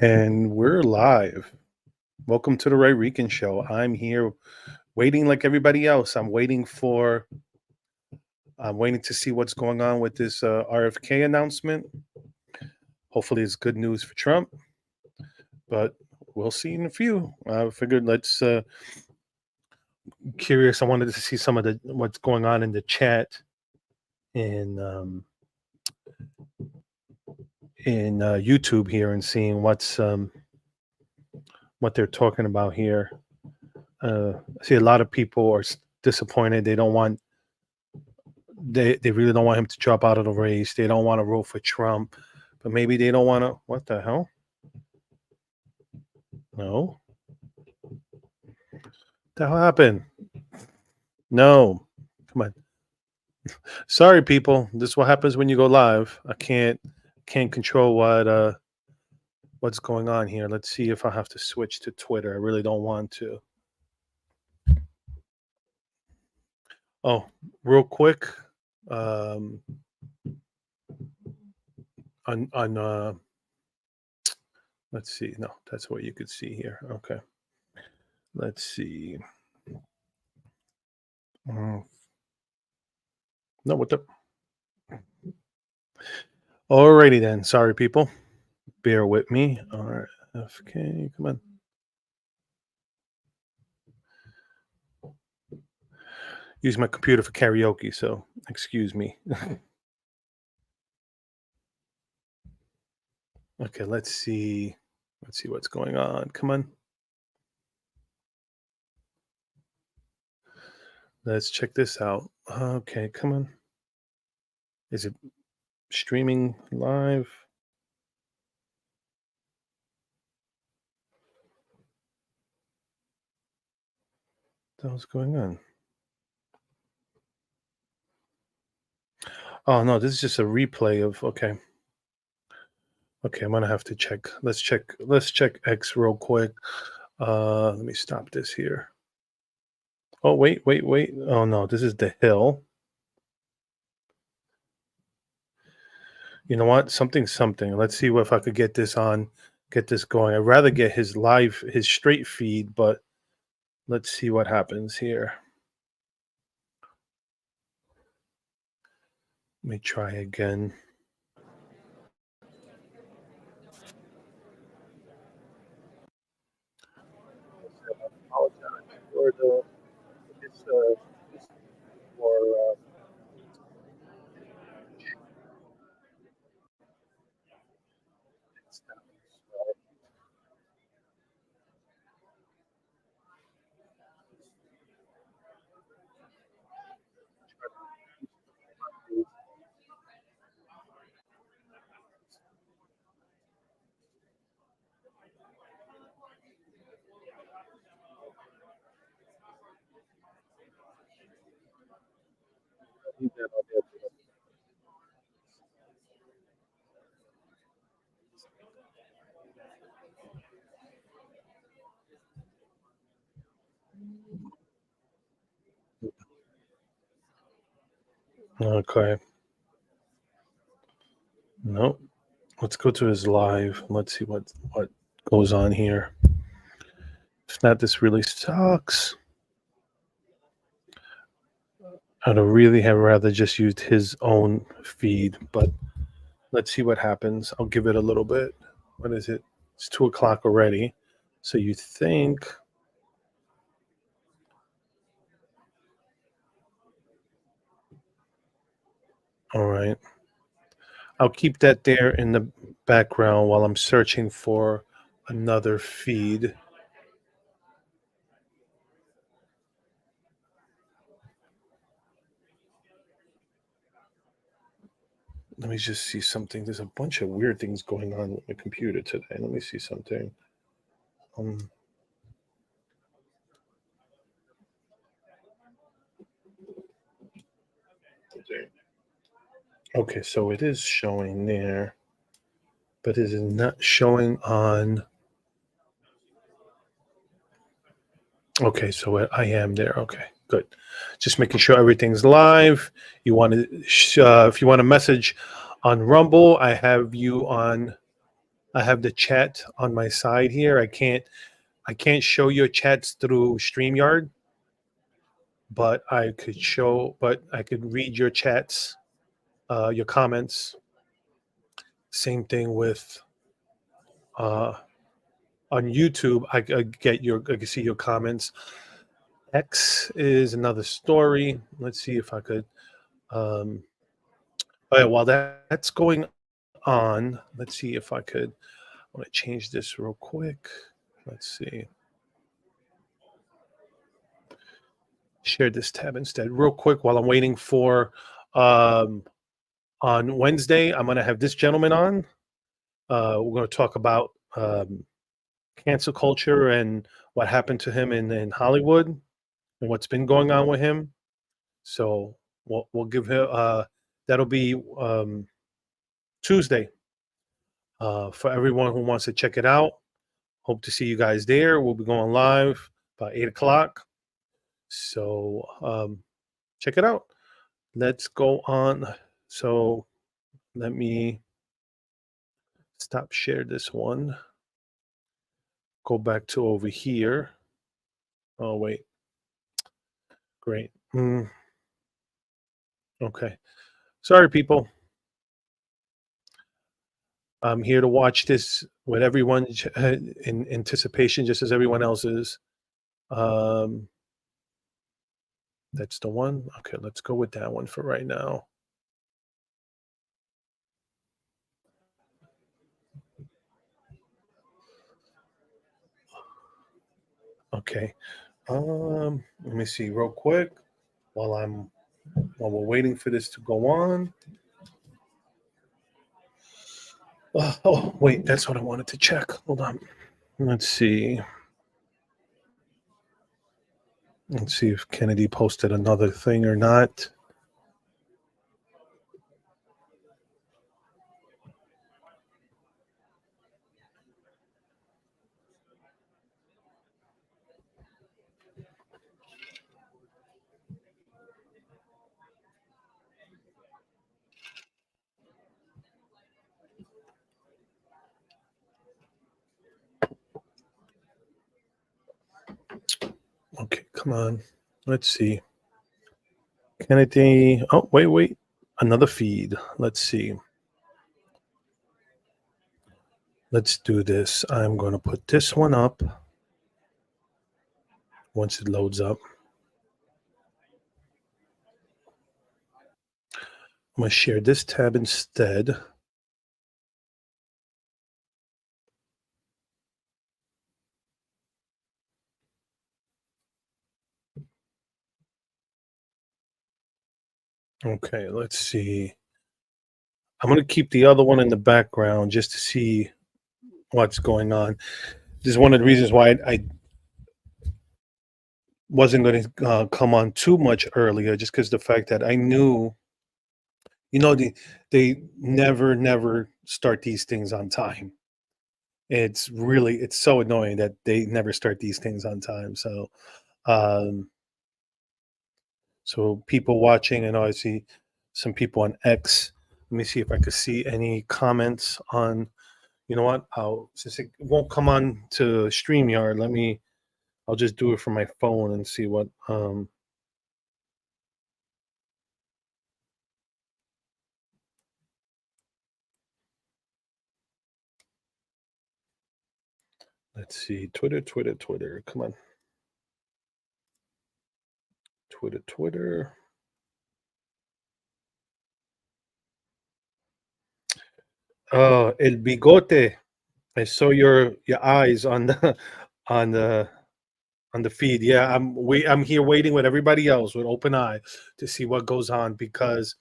And we're live. Welcome to the Rican Show. I'm here waiting like everybody else. I'm waiting to see what's going on with this RFK announcement. Hopefully it's good news for Trump, but we'll see in a few. I figured curious. I wanted to see some of what's going on in the chat in YouTube here and seeing what they're talking about here. I see a lot of people are disappointed. They really don't want him to drop out of the race. They don't want to vote for Trump, but maybe they don't want to. What the hell? No. What the hell happened? No. Come on. Sorry, people. This is what happens when you go live. I can't control what's going on here. Let's see if I have to switch to Twitter. I really don't want to. Oh, real quick. Let's see. No, that's what you could see here. Okay. Let's see. No, what the? Alrighty then. Sorry, people. Bear with me. RFK, come on. Use my computer for karaoke, so excuse me. Okay, let's see. Let's see what's going on. Come on. Let's check this out. Okay, come on. Is it streaming live? What the hell's going on? Oh no, this is just a replay of okay. Okay, I'm gonna have to check. Let's check X real quick. Let me stop this here. Oh wait. Oh no, this is the Hill. You know what? Something. Let's see if I could get this going. I'd rather get his straight feed, but let's see what happens here. Let me try again. Okay. Nope. Let's go to his live. Let's see what goes on here. If not, this really sucks. I'd really have rather just used his own feed, but let's see what happens. I'll give it a little bit. What is it? It's 2:00 already. So you think? All right. I'll keep that there in the background while I'm searching for another feed. Let me just see something. There's a bunch of weird things going on with my computer today. Let me see something. Okay, so it is showing there, but it is not showing on. Okay, so I am there. Okay, good. Just making sure everything's live. You want to, if you want to message on Rumble, I have you on I have the chat on my side here. I can't show your chats through StreamYard, but I could read your chats, your comments. Same thing with uh, on YouTube. I can see your comments. X is another story. Let's see if I could. Um, all right, while that's going on, let's see if I could. I want to change this real quick. Let's see. Share this tab instead, real quick, while I'm waiting for. Um, on Wednesday, I'm going to have this gentleman on. We're going to talk about cancel culture and what happened to him in Hollywood and what's been going on with him. So we'll give him that'll be Tuesday for everyone who wants to check it out. Hope to see you guys there. We'll be going live about 8 o'clock. So check it out. Let's go on. So let me stop share this one. Go back to over here. Oh wait, great. Okay, sorry people. I'm here to watch this with everyone in anticipation, just as everyone else is. Um, that's the one. Okay, let's go with that one for right now. Okay. Let me see real quick while we're waiting for this to go on. Oh, wait, that's what I wanted to check. Hold on. Let's see. Let's see if Kennedy posted another thing or not. Okay, come on. Let's see. Kennedy. Oh, wait. Another feed. Let's see. Let's do this. I'm going to put this one up once it loads up. I'm going to share this tab instead. Okay, let's see. I'm going to keep the other one in the background just to see what's going on. This is one of the reasons why I wasn't going to come on too much earlier, just because the fact that I knew, they never start these things on time. It's so annoying that they never start these things on time. Um, so people watching, and I see some people on X. Let me see if I could see any comments on. You know what? Since it won't come on to StreamYard, I'll just do it from my phone and see what. Let's see. Twitter. Come on. Twitter. Oh, El Bigote. I saw your eyes on the on the on the feed. Yeah, I'm here waiting with everybody else with open eye to see what goes on, because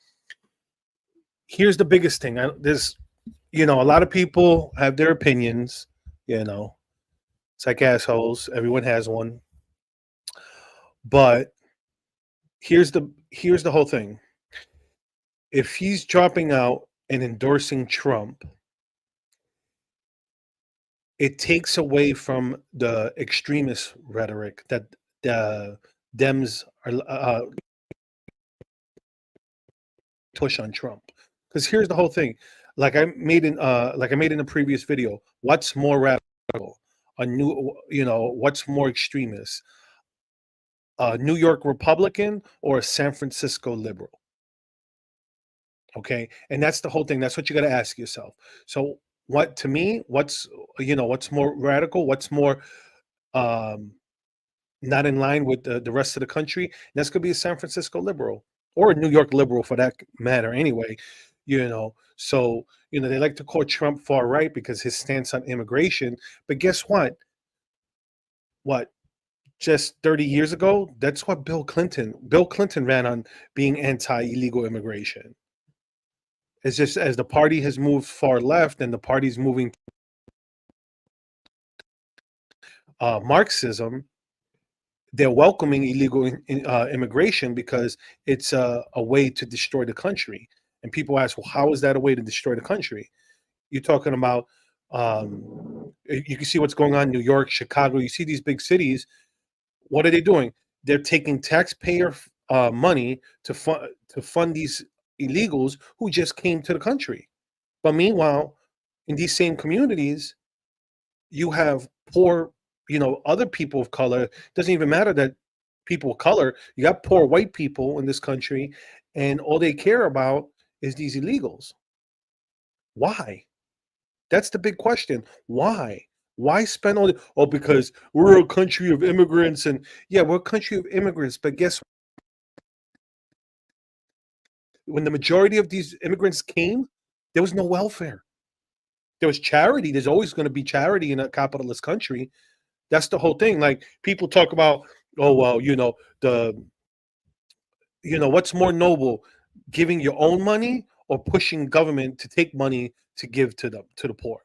here's the biggest thing. There's a lot of people have their opinions. It's like assholes. Everyone has one. But here's the whole thing. If he's dropping out and endorsing Trump, it takes away from the extremist rhetoric that the Dems are push on Trump. Because here's the whole thing. like I made in a previous video. What's more radical? A new, what's more extremist? A New York Republican or a San Francisco liberal? Okay, and that's the whole thing. That's what you got to ask yourself. So, what to me? What's more radical? What's more um, not in line with the rest of the country? That's going to be a San Francisco liberal or a New York liberal for that matter. Anyway, so they like to call Trump far right because his stance on immigration. But guess what? What just 30 years ago, that's what Bill Clinton ran on being anti illegal immigration. It's just as the party has moved far left and the party's moving Marxism, they're welcoming illegal immigration because it's a way to destroy the country. And people ask, well, how is that a way to destroy the country? You're talking about, you can see what's going on in New York, Chicago. You see these big cities. What are they doing? They're taking taxpayer money to fund these illegals who just came to the country. But meanwhile, in these same communities, you have poor, other people of color. Doesn't even matter that people of color. You got poor white people in this country, and all they care about is these illegals. Why? That's the big question. Why? Why spend all the, oh, because we're a country of immigrants, and yeah, we're a country of immigrants, but guess when the majority of these immigrants came, there was no welfare. There was charity. There's always going to be charity in a capitalist country. That's the whole thing. Like people talk about, oh well, what's more noble, giving your own money or pushing government to take money to give to the poor.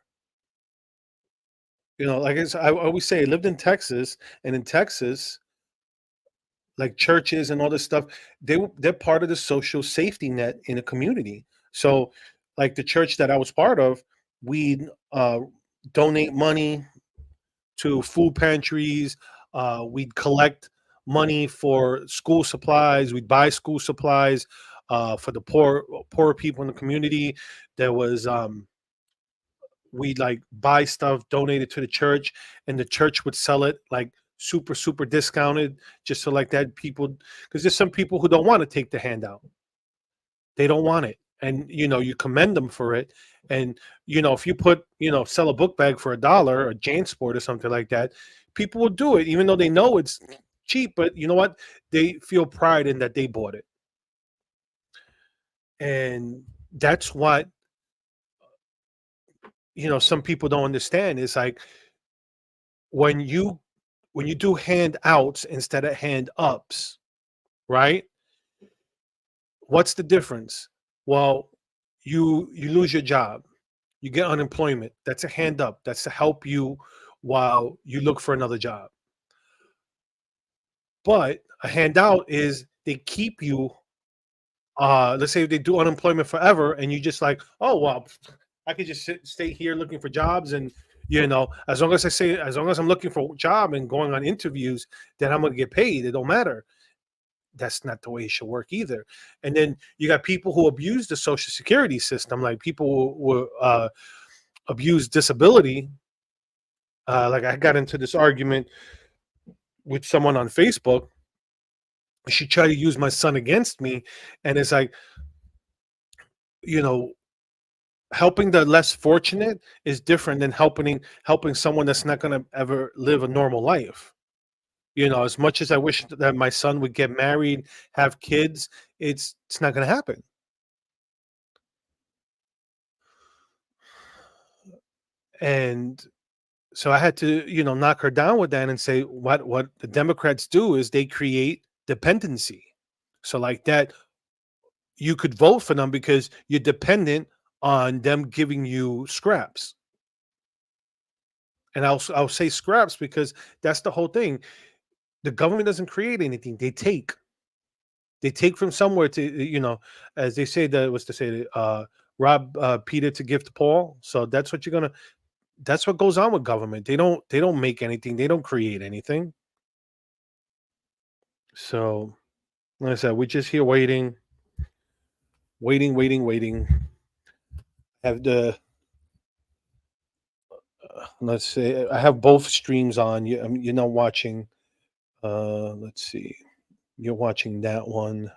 Like I always say, I lived in Texas, and in Texas, like churches and all this stuff, they're part of the social safety net in a community. So, like the church that I was part of, we donate money to food pantries. We'd collect money for school supplies. We'd buy school supplies for the poor people in the community. There was we'd like buy stuff, donate it to the church, and the church would sell it like super super discounted, just so like that people, because there's some people who don't want to take the handout. They don't want it, and you commend them for it. And if you sell a book bag for $1, a JanSport or something like that, people will do it even though they know it's cheap. But you know what? They feel pride in that they bought it, and that's what some people don't understand. It's like when you do handouts instead of hand ups, right? What's the difference? Well, you lose your job, you get unemployment. That's a hand up. That's to help you while you look for another job. But a handout is they keep you. Let's say they do unemployment forever, and you just like, oh well, I could just stay here looking for jobs, and as long as I'm looking for a job and going on interviews, then I'm gonna get paid. It don't matter. That's not the way it should work either. And then you got people who abuse the social security system, like people who abuse disability. Like I got into this argument with someone on Facebook. She tried to use my son against me, and it's like, you know, helping the less fortunate is different than helping someone that's not going to ever live a normal life. As much as I wish that my son would get married, have kids, it's not going to happen. And so I had to, knock her down with that and say what the Democrats do is they create dependency. So like that, you could vote for them because you're dependent on them giving you scraps. And I'll say scraps because that's the whole thing. The government doesn't create anything; they take. They take from somewhere to, as they say, that was to say, rob Peter to give to Paul. So that's what you're gonna. That's what goes on with government. They don't make anything. They don't create anything. So, like I said, we're just here waiting. I have the let's say I have both streams on. You're not watching. Let's see. You're watching that one.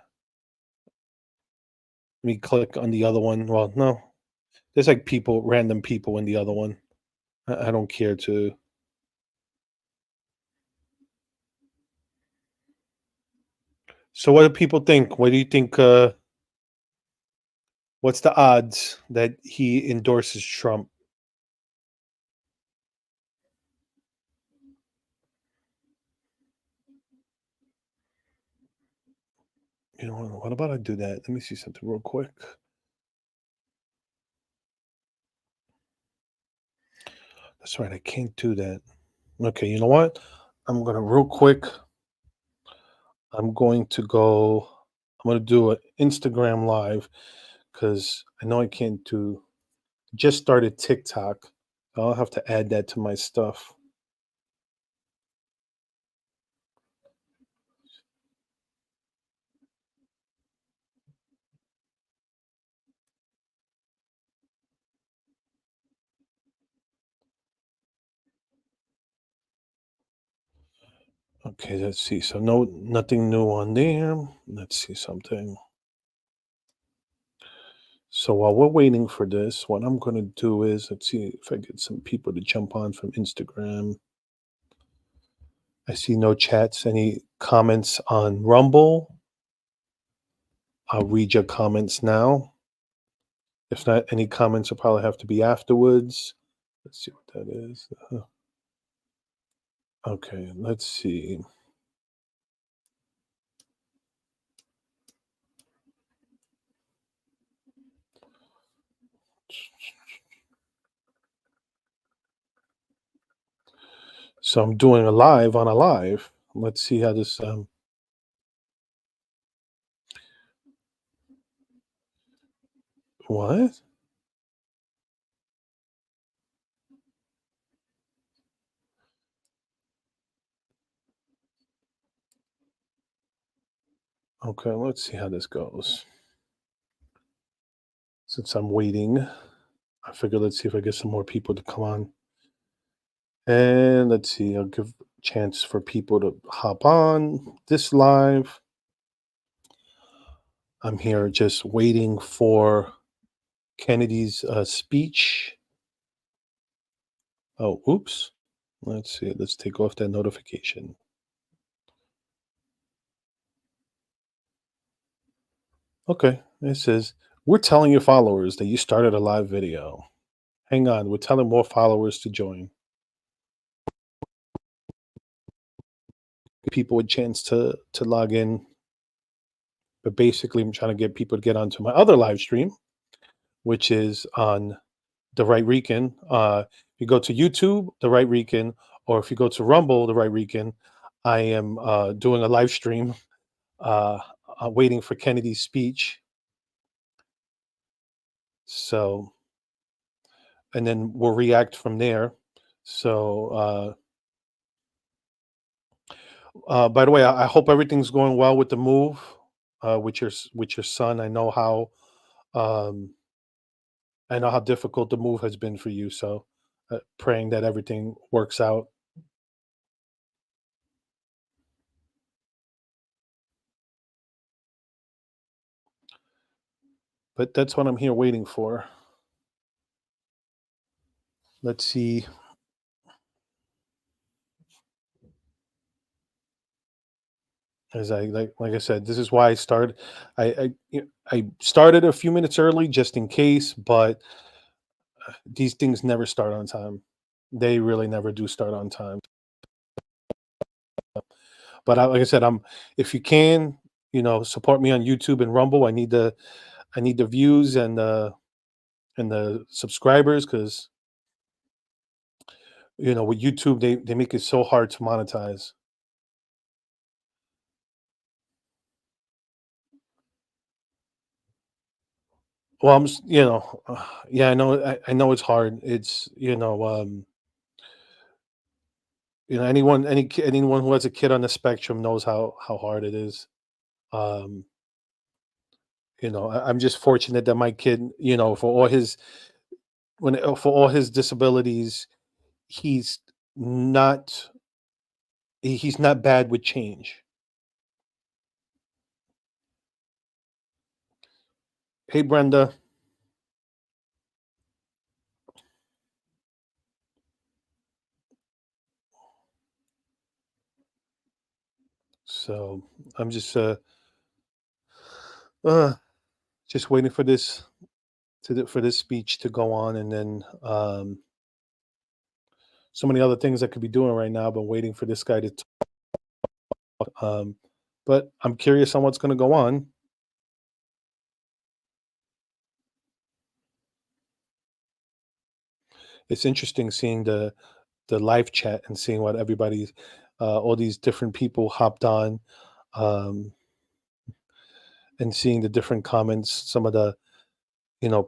Let me click on the other one. Well, no, there's like people, random people in the other one. I don't care to. So, what do people think? What do you think? What's the odds that he endorses Trump? You know what about I do that? Let me see something real quick. That's right. I can't do that. Okay. You know what? I'm gonna real quick. I'm going to go. I'm gonna do an Instagram live because I know I can't do. Just started TikTok. I'll have to add that to my stuff. Okay, let's see. So nothing new on there. Let's see something. So while we're waiting for this, what I'm gonna do is let's see if I get some people to jump on from Instagram. I see no chats. Any comments on Rumble? I'll read your comments now. If not, any comments will probably have to be afterwards. Let's see what that is. Okay, let's see. So I'm doing a live on a live. Let's see how this. What? Okay, let's see how this goes. Since I'm waiting, I figure let's see if I get some more people to come on. And let's see, I'll give a chance for people to hop on this live. I'm here just waiting for Kennedy's speech. Oh, oops. Let's see. Let's take off that notification. Okay. It says, we're telling your followers that you started a live video. Hang on. We're telling more followers to join. People a chance to log in. But basically, I'm trying to get people to get onto my other live stream, which is on the Right Rican. If you go to YouTube, the Right Rican, or if you go to Rumble, the Right Rican, I am doing a live stream, uh, waiting for Kennedy's speech. So, and then we'll react from there. So, by the way, I hope everything's going well with the move, with your son. Um, I know how difficult the move has been for you. So, praying that everything works out. But that's what I'm here waiting for. Let's see. As I like I said, this is why I started. I started a few minutes early just in case, but these things never start on time. They really never do start on time. But like I said, I'm if you can, support me on YouTube and Rumble. I need the views and the subscribers because with YouTube they make it so hard to monetize. Well, yeah, I know. I know it's hard. It's anyone who has a kid on the spectrum knows how hard it is. Um, I'm just fortunate that my kid, for all his for all his disabilities, he's not he's not bad with change. Hey, Brenda. So I'm uh just waiting for this for this speech to go on, and then so many other things I could be doing right now, but waiting for this guy to talk. But I'm curious on what's going to go on. It's interesting seeing the live chat and seeing what everybody's all these different people hopped on, um, and seeing the different comments. Some of the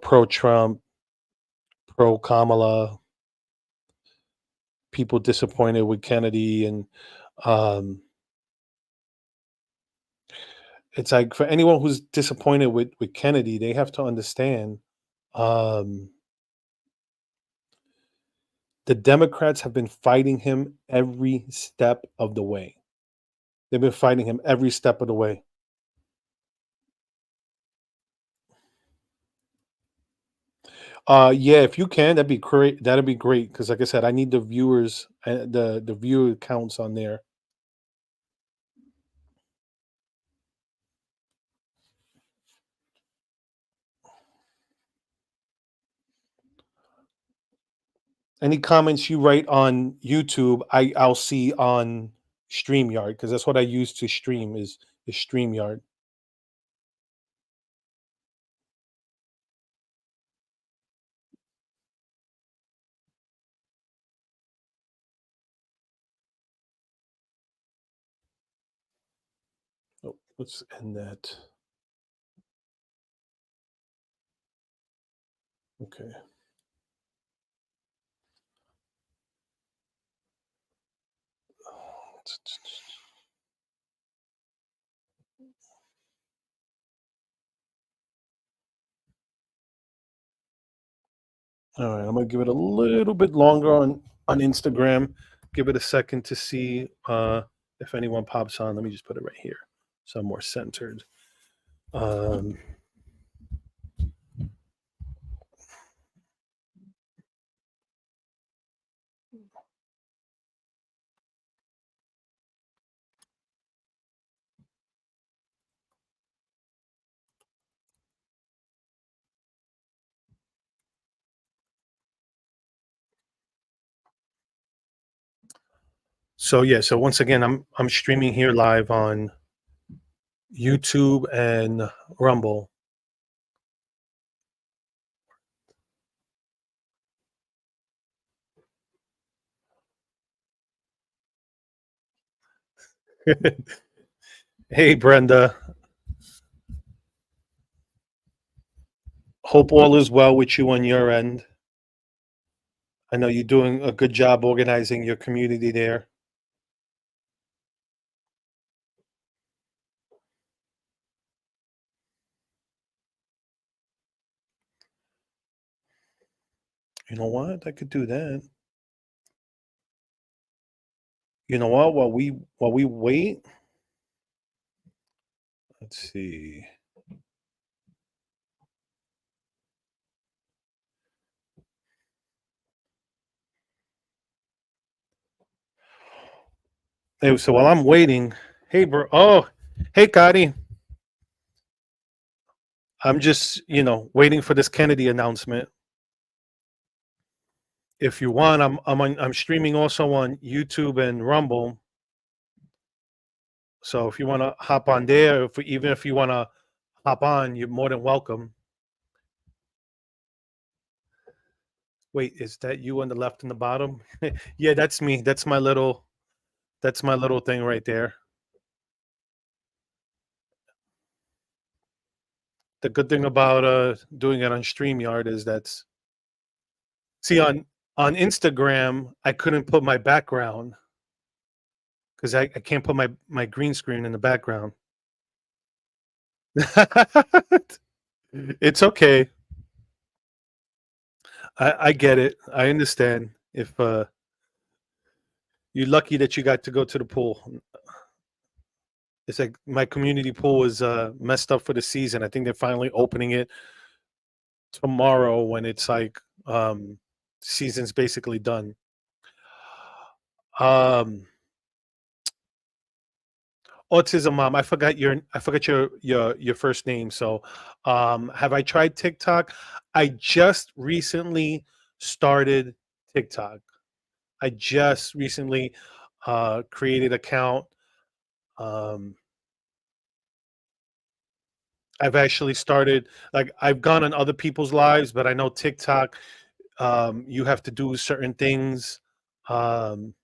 pro Trump, pro Kamala, people disappointed with Kennedy, and um, it's like for anyone who's disappointed with Kennedy, they have to understand um, the Democrats have been fighting him every step of the way. They've been fighting him every step of the way. Yeah, if you can, that'd be great. That'd be great because, like I said, I need the viewers, the viewer counts on there. Any comments you write on YouTube, I'll see on StreamYard because that's what I use to stream is StreamYard. Oh, let's end that. Okay. All right, I'm gonna give it a little bit longer on Instagram. Give it a second to see if anyone pops on. Let me just put it right here, so I'm more centered. Um, so yeah, so once again, I'm streaming here live on YouTube and Rumble. Hey, Brenda. Hope all is well with you on your end. I know you're doing a good job organizing your community there. You know what? I could do that. You know what? While we wait, let's see. Hey, so while I'm waiting, hey, bro. Oh, hey, Gotti. I'm just, waiting for this Kennedy announcement. If you want, I'm streaming also on YouTube and Rumble. So if you want to hop on there, even if you want to hop on, you're more than welcome. Wait, is that you on the left and the bottom? Yeah, that's me. That's my little thing right there. The good thing about doing it on StreamYard is that's see on Instagram I couldn't put my background because I can't put my green screen in the background. It's okay. I get it. I understand. If you're lucky that you got to go to the pool. It's like my community pool is messed up for the season. I think they're finally opening it tomorrow when it's like season's basically done. Um Autism mom, I forgot your first name. So have I tried TikTok? I just recently started TikTok. I just recently created account. Um I've actually started, like, I've gone on other people's lives, but I know TikTok, you have to do certain things. Um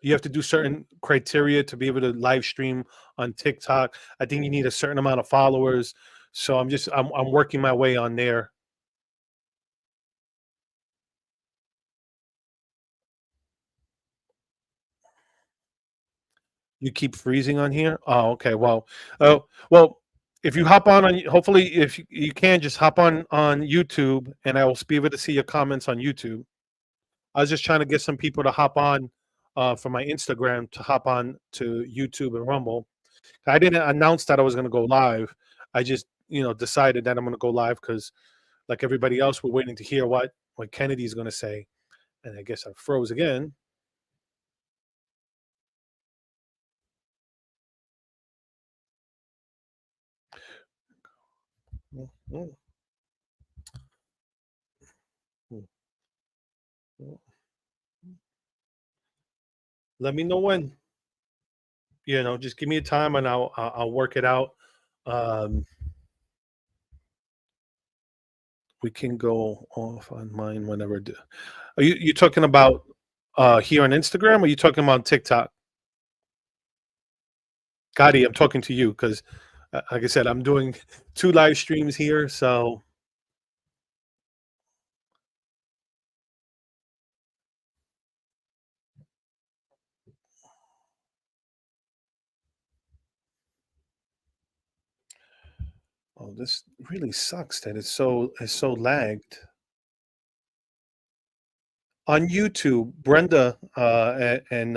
you have to do certain criteria to be able to live stream on TikTok. I think you need a certain amount of followers. So I'm working my way on there. You keep freezing on here? Oh, okay. Well, well, if you hop on hopefully if you can just hop on YouTube and I will be able to see your comments on YouTube. I was just trying to get some people to hop on for my Instagram to hop on to YouTube and Rumble. I didn't announce that I was going to go live. I just, decided that I'm going to go live because, like everybody else, we're waiting to hear what Kennedy's going to say. And I guess I froze again. Mm, mm, mm, mm. Let me know when. Just give me a time and I'll work it out. Um, we can go off on mine whenever. Are you talking about here on Instagram? Or are you talking about TikTok? Gotti, I'm talking to you because, like I said, I'm doing two live streams here. So, oh, this really sucks that it's so lagged on YouTube. Brenda, and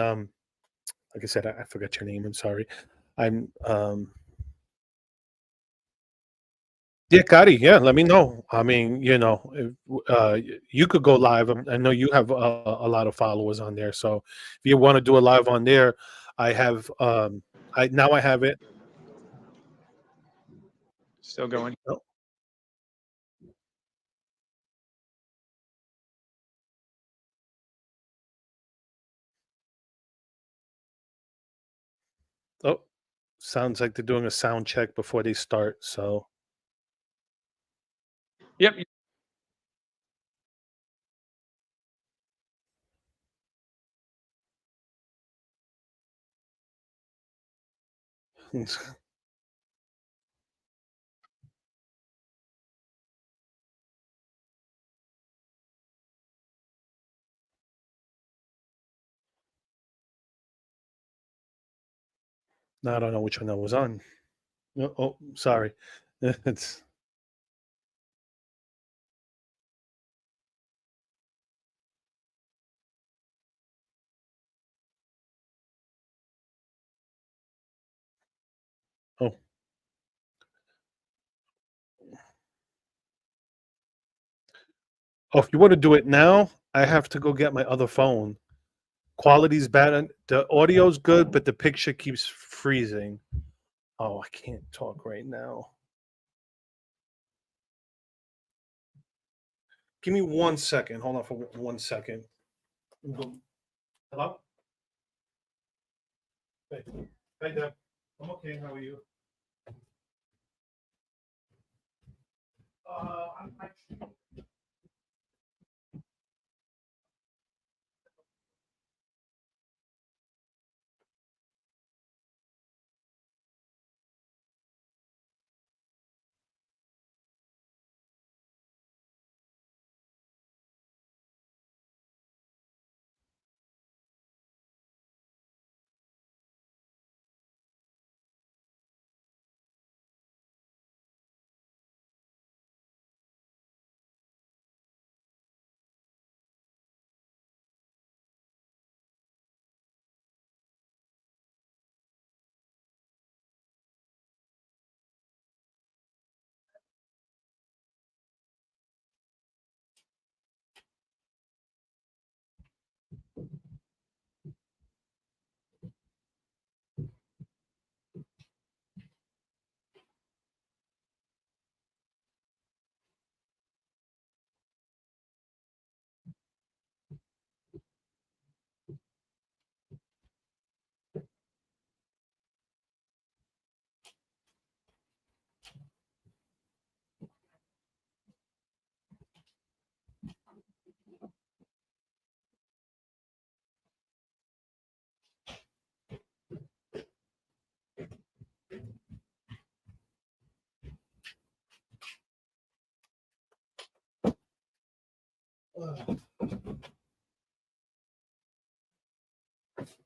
like I said, I forgot your name. I'm sorry. I'm Yeah, Gotti. Yeah, let me know. I mean, if, you could go live. I know you have a lot of followers on there. So if you want to do a live on there, I have. I have it. Still going. Oh, oh, sounds like they're doing a sound check before they start. So Yep. now I don't know which one that was on. Oh, sorry. It's oh oh. If you want to do it now, I have to go get my other phone. Quality's bad. The audio's good, but the picture keeps freezing. Oh, I can't talk right now. Give me 1 second. Hold on for 1 second. Hello? Hey, hey, Deb. I'm okay. How are you? I'm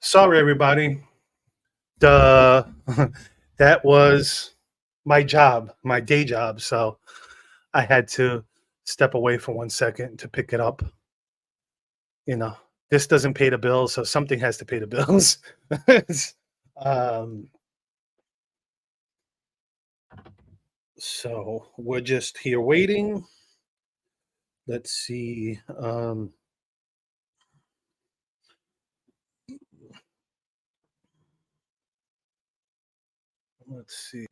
Sorry, everybody. Duh. That was my job, my day job. So I had to step away for 1 second to pick it up. You know, this doesn't pay the bills, so something has to pay the bills. um, so we're just here waiting. Let's see. Let's see.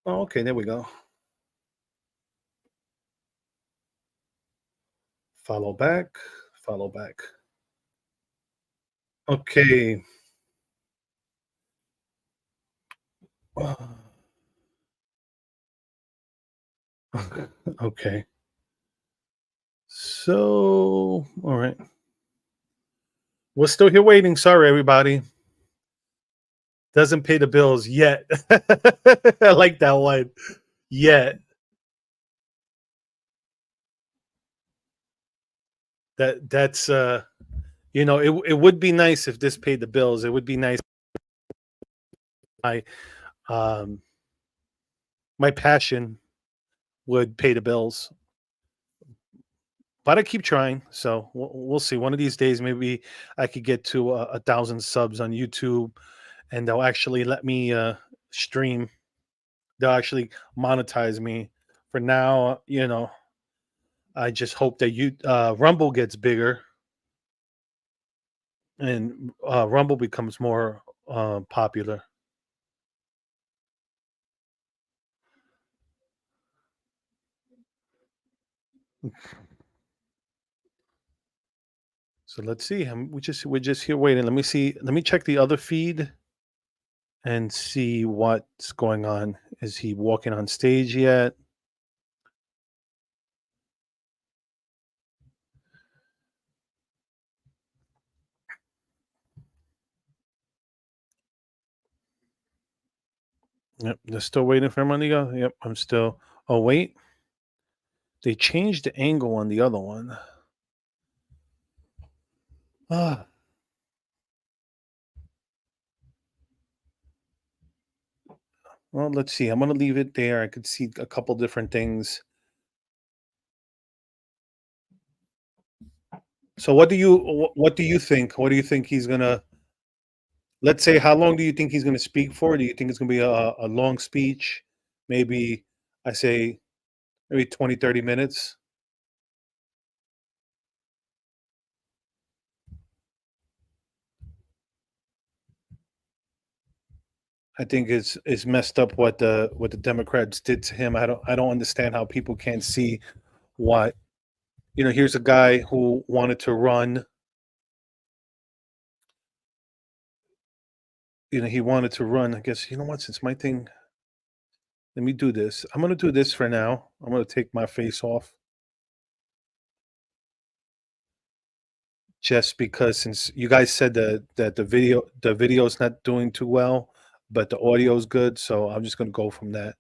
Oh, okay, there we go. Follow back. Follow back. Okay. Okay. So, all right. We're still here waiting. Sorry, everybody. Doesn't pay the bills yet. I like that one. Yet. That's it would be nice if this paid the bills. It would be nice. My um my passion would pay the bills. But I keep trying. So we'll see. One of these days, maybe I could get to 1,000 subs on YouTube, and they'll actually let me stream. They'll actually monetize me. For now, I just hope that Rumble gets bigger and Rumble becomes more popular. So let's see. We're just here waiting. Let me see. Let me check the other feed and see what's going on. Is he walking on stage yet? Yep, they're still waiting for him on the other. Yep, I'm still. Oh wait, they changed the angle on the other one. Ah, well, let's see. I'm gonna leave it there. I could see a couple different things. So what do you think? What do you think he's gonna? Let's say, how long do you think he's gonna speak for? Do you think it's gonna be a long speech? Maybe I say maybe 20, 30 minutes. I think it's messed up what the Democrats did to him. I don't understand how people can't see what here's a guy who wanted to run. He wanted to run. I guess what, since my thing, let me do this. I'm gonna do this for now. I'm gonna take my face off just because since you guys said that the video's not doing too well, but the audio's good, so I'm just gonna go from that.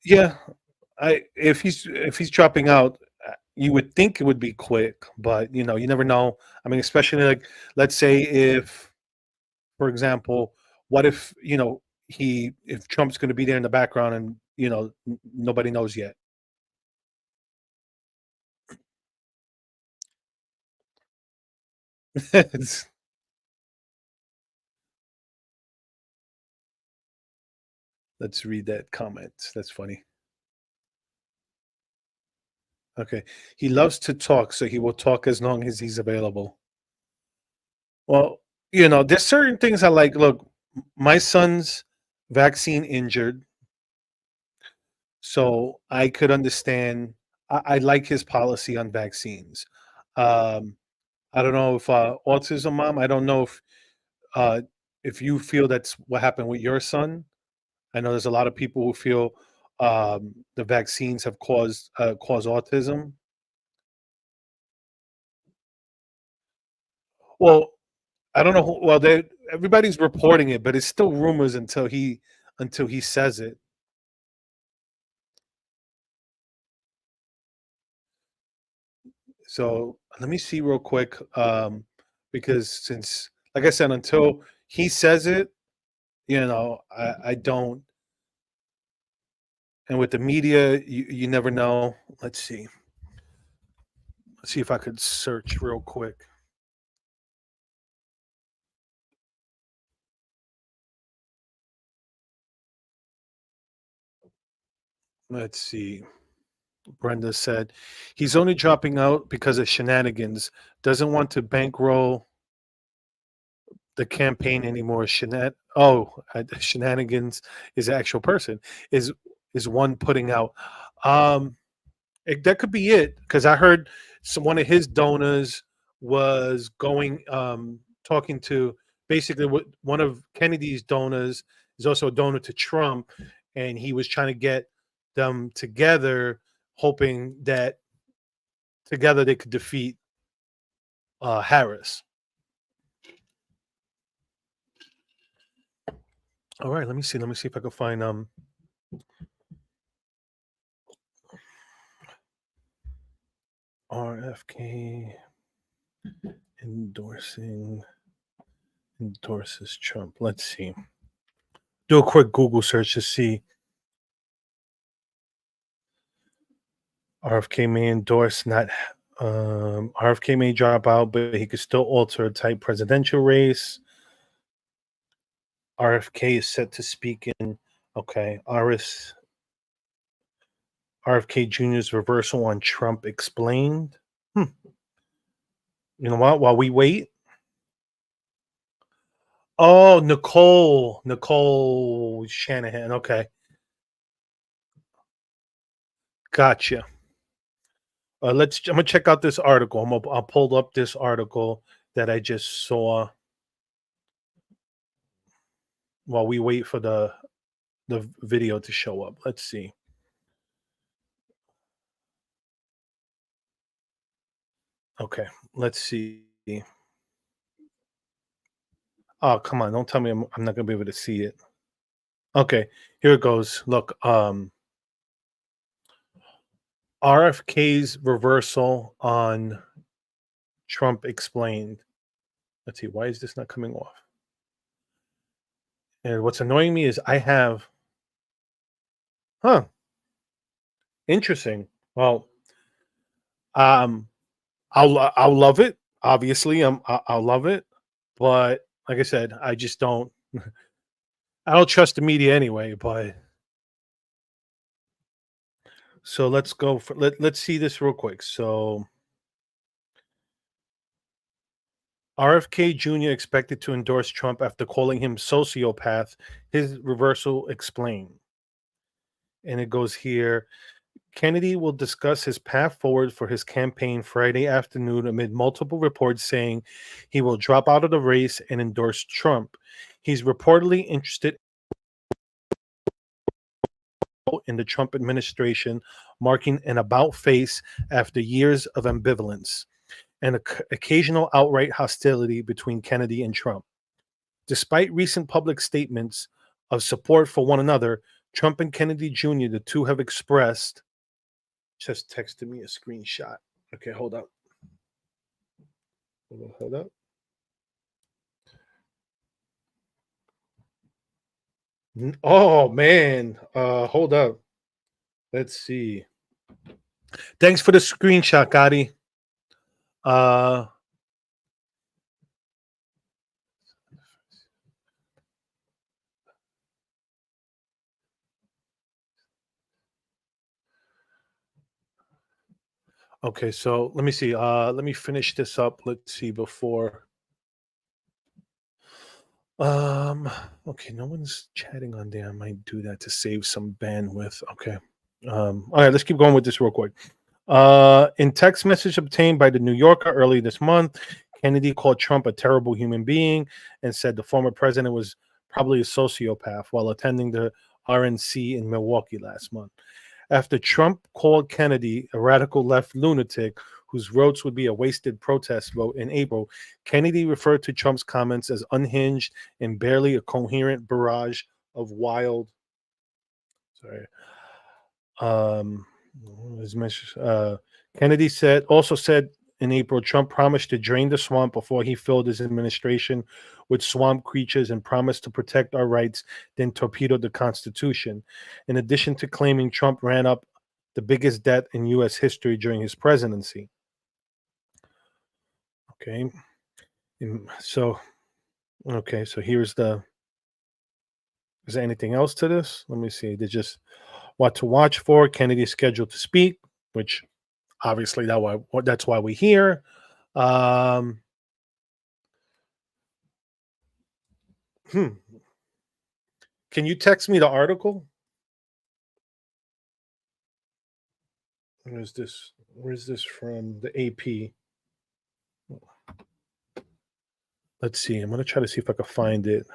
Yeah, I if he's dropping out, you would think it would be quick, but you never know. I mean, especially like let's say if, for example, what if if Trump's going to be there in the background and nobody knows yet. It's- let's read that comment. That's funny. Okay, he loves to talk, so he will talk as long as he's available. Well, there's certain things I like. Look, my son's vaccine injured, so I could understand. I like his policy on vaccines. Um, I don't know if autism, mom. I don't know uh, if you feel that's what happened with your son. I know there's a lot of people who feel the vaccines have caused autism. Well, I don't know. Well, everybody's reporting it, but it's still rumors until he says it. So let me see real quick, because since, like I said, until he says it, I don't. And with the media, you never know. Let's see. Let's see if I could search real quick. Let's see. Brenda said he's only dropping out because of shenanigans. Doesn't want to bankroll the campaign anymore. Shenanigans is an actual person. Is one putting out? Um, that could be it, because I heard one of his donors was going, talking to, basically, what one of Kennedy's donors is also a donor to Trump, and he was trying to get them together, hoping that together they could defeat Harris. All right, let me see. Let me see if I can find RFK endorsing endorses Trump. Let's see. Do a quick Google search to see. RFK may endorse not. RFK may drop out, but he could still alter a tight presidential race. RFK is set to speak in. Okay, RFK Jr.'s reversal on Trump explained. Hmm. You know what? While we wait. Oh, Nicole Shanahan. Okay, gotcha. I'm gonna check out this article. I'll pull up this article that I just saw while we wait for the video to show up. Let's see. Okay, let's see. Oh, come on! Don't tell me I'm not gonna be able to see it. Okay, here it goes. Look, RFK's reversal on Trump explained. Let's see. Why is this not coming off? And what's annoying me is I have. Huh. Interesting. Well, um, I'll love it. Obviously, I'll love it. But like I said, I just don't. I don't trust the media anyway. But so let's go for let's see this real quick. So RFK Jr. expected to endorse Trump after calling him sociopath. His reversal explained. And it goes here. Kennedy will discuss his path forward for his campaign Friday afternoon amid multiple reports saying he will drop out of the race and endorse Trump. He's reportedly interested in the Trump administration, marking an about face after years of ambivalence and occasional outright hostility between Kennedy and Trump. Despite recent public statements of support for one another, Trump and Kennedy Jr., the two have expressed, just texted me a screenshot. Okay, hold up. Hold up. Oh man. Hold up. Let's see. Thanks for the screenshot, Gotti. Uh okay, so let me see. Let me finish this up. Let's see before. Um, okay, no one's chatting on there. I might do that to save some bandwidth. Okay. All right, let's keep going with this real quick. In text message obtained by the New Yorker early this month, Kennedy called Trump a terrible human being and said the former president was probably a sociopath while attending the RNC in Milwaukee last month. After Trump called Kennedy a radical left lunatic whose votes would be a wasted protest vote in April, Kennedy referred to Trump's comments as unhinged and barely a coherent barrage of wild. Sorry. Um, his message, Kennedy also said in April, Trump promised to drain the swamp before he filled his administration with swamp creatures and promised to protect our rights, then torpedoed the Constitution. In addition to claiming Trump ran up the biggest debt in U.S. history during his presidency. Okay. So, okay. So here's the. Is there anything else to this? Let me see. They just what to watch for. Kennedy is scheduled to speak, which obviously that's why we're here. Um, hmm. Can you text me the article? Where's this? Where's this from? The AP. Let's see. I'm gonna try to see if I can find it.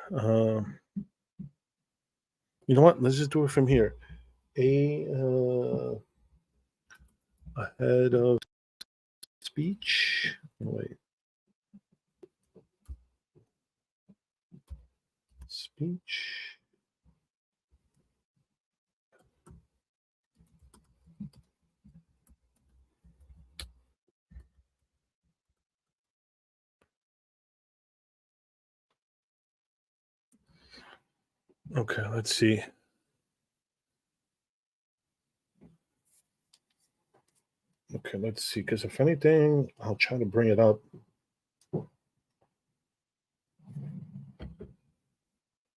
You know what? Let's just do it from here. Ahead of speech. Wait. Speech. Okay, let's see. Okay, let's see. Because if anything, I'll try to bring it up.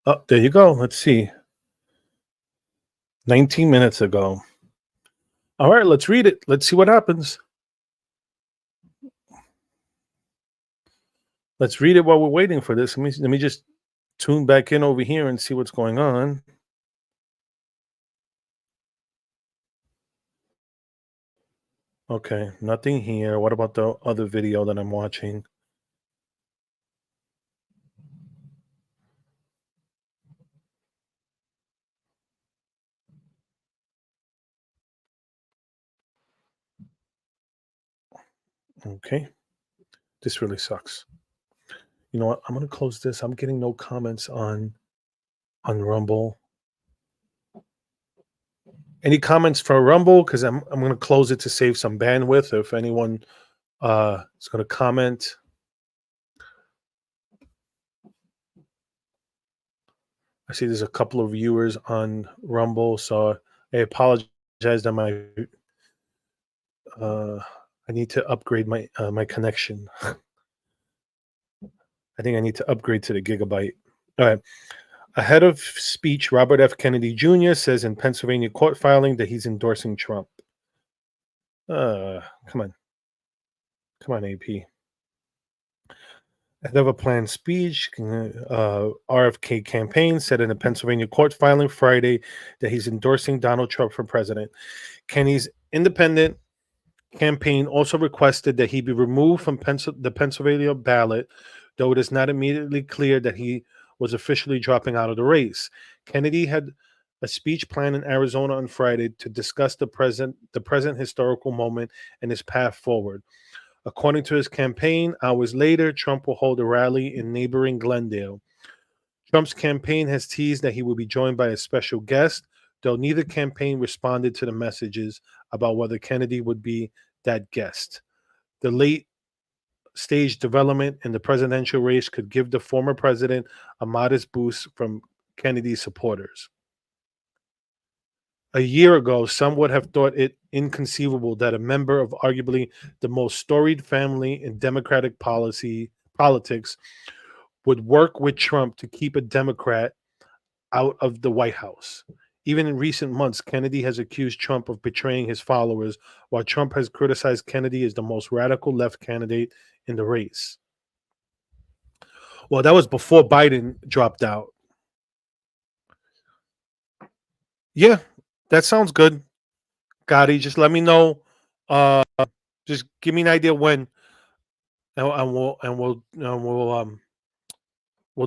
Oh, there you go. Let's see. 19 minutes ago. All right, let's read it. Let's see what happens. Let's read it while we're waiting for this. Let me just tune back in over here and see what's going on. Okay, nothing here. What about the other video that I'm watching? Okay, this really sucks. You know what? I'm gonna close this. I'm getting no comments on Rumble. Any comments for Rumble? Because I'm gonna close it to save some bandwidth. If anyone is gonna comment. I see there's a couple of viewers on Rumble, so I apologize that I need to upgrade my connection. I think I need to upgrade to the gigabyte. All right. Ahead of speech, Robert F. Kennedy Jr. says in Pennsylvania court filing that he's endorsing Trump. Come on, AP. Ahead of a planned speech, RFK campaign said in a Pennsylvania court filing Friday that he's endorsing Donald Trump for president. Kenny's independent campaign also requested that he be removed from the Pennsylvania ballot, though it is not immediately clear that he was officially dropping out of the race. Kennedy had a speech planned in Arizona on Friday to discuss the present historical moment and his path forward. According to his campaign, hours later, Trump will hold a rally in neighboring Glendale. Trump's campaign has teased that he will be joined by a special guest, though neither campaign responded to the messages about whether Kennedy would be that guest. The late stage development in the presidential race could give the former president a modest boost from Kennedy's supporters. A year ago, some would have thought it inconceivable that a member of arguably the most storied family in Democratic politics would work with Trump to keep a Democrat out of the White House. Even in recent months, Kennedy has accused Trump of betraying his followers, while Trump has criticized Kennedy as the most radical left candidate in the race. Well, that was before Biden dropped out. Yeah, that sounds good. Gotti, just let me know. Just give me an idea when, and we'll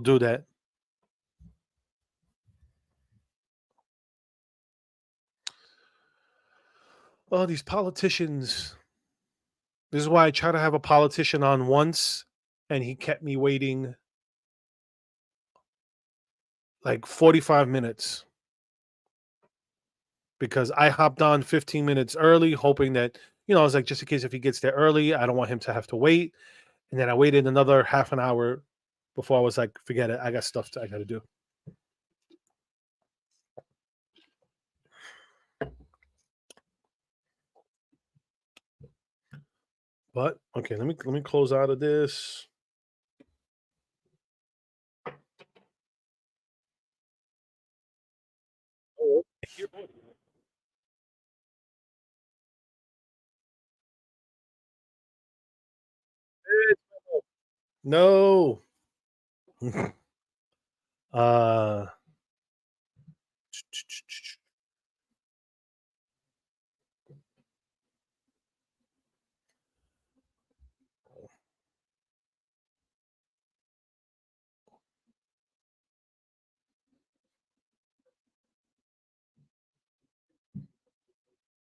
do that. Oh, these politicians. This is why I try to have a politician on once, and he kept me waiting like 45 minutes because I hopped on 15 minutes early, hoping that I was like, just in case if he gets there early, I don't want him to have to wait. And then I waited another half an hour before I was like, forget it. I got stuff I got to do. But okay, let me close out of this. Oh, no. uh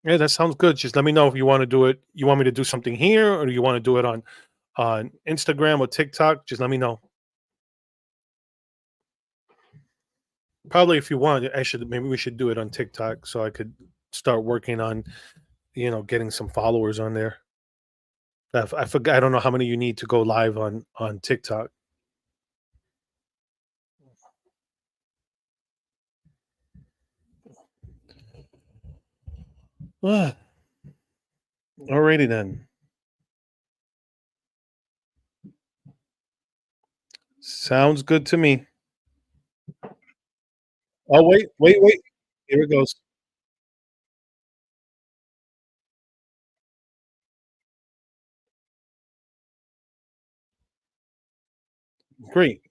yeah, that sounds good. Just let me know if you want to do it. You want me to do something here, or do you want to do it on Instagram or TikTok? Just let me know. Probably if you want, I should maybe we should do it on TikTok so I could start working on, getting some followers on there. I forgot. I don't know how many you need to go live on TikTok. Ah, alrighty then. Sounds good to me. Oh wait, wait, wait. Here it goes. Great.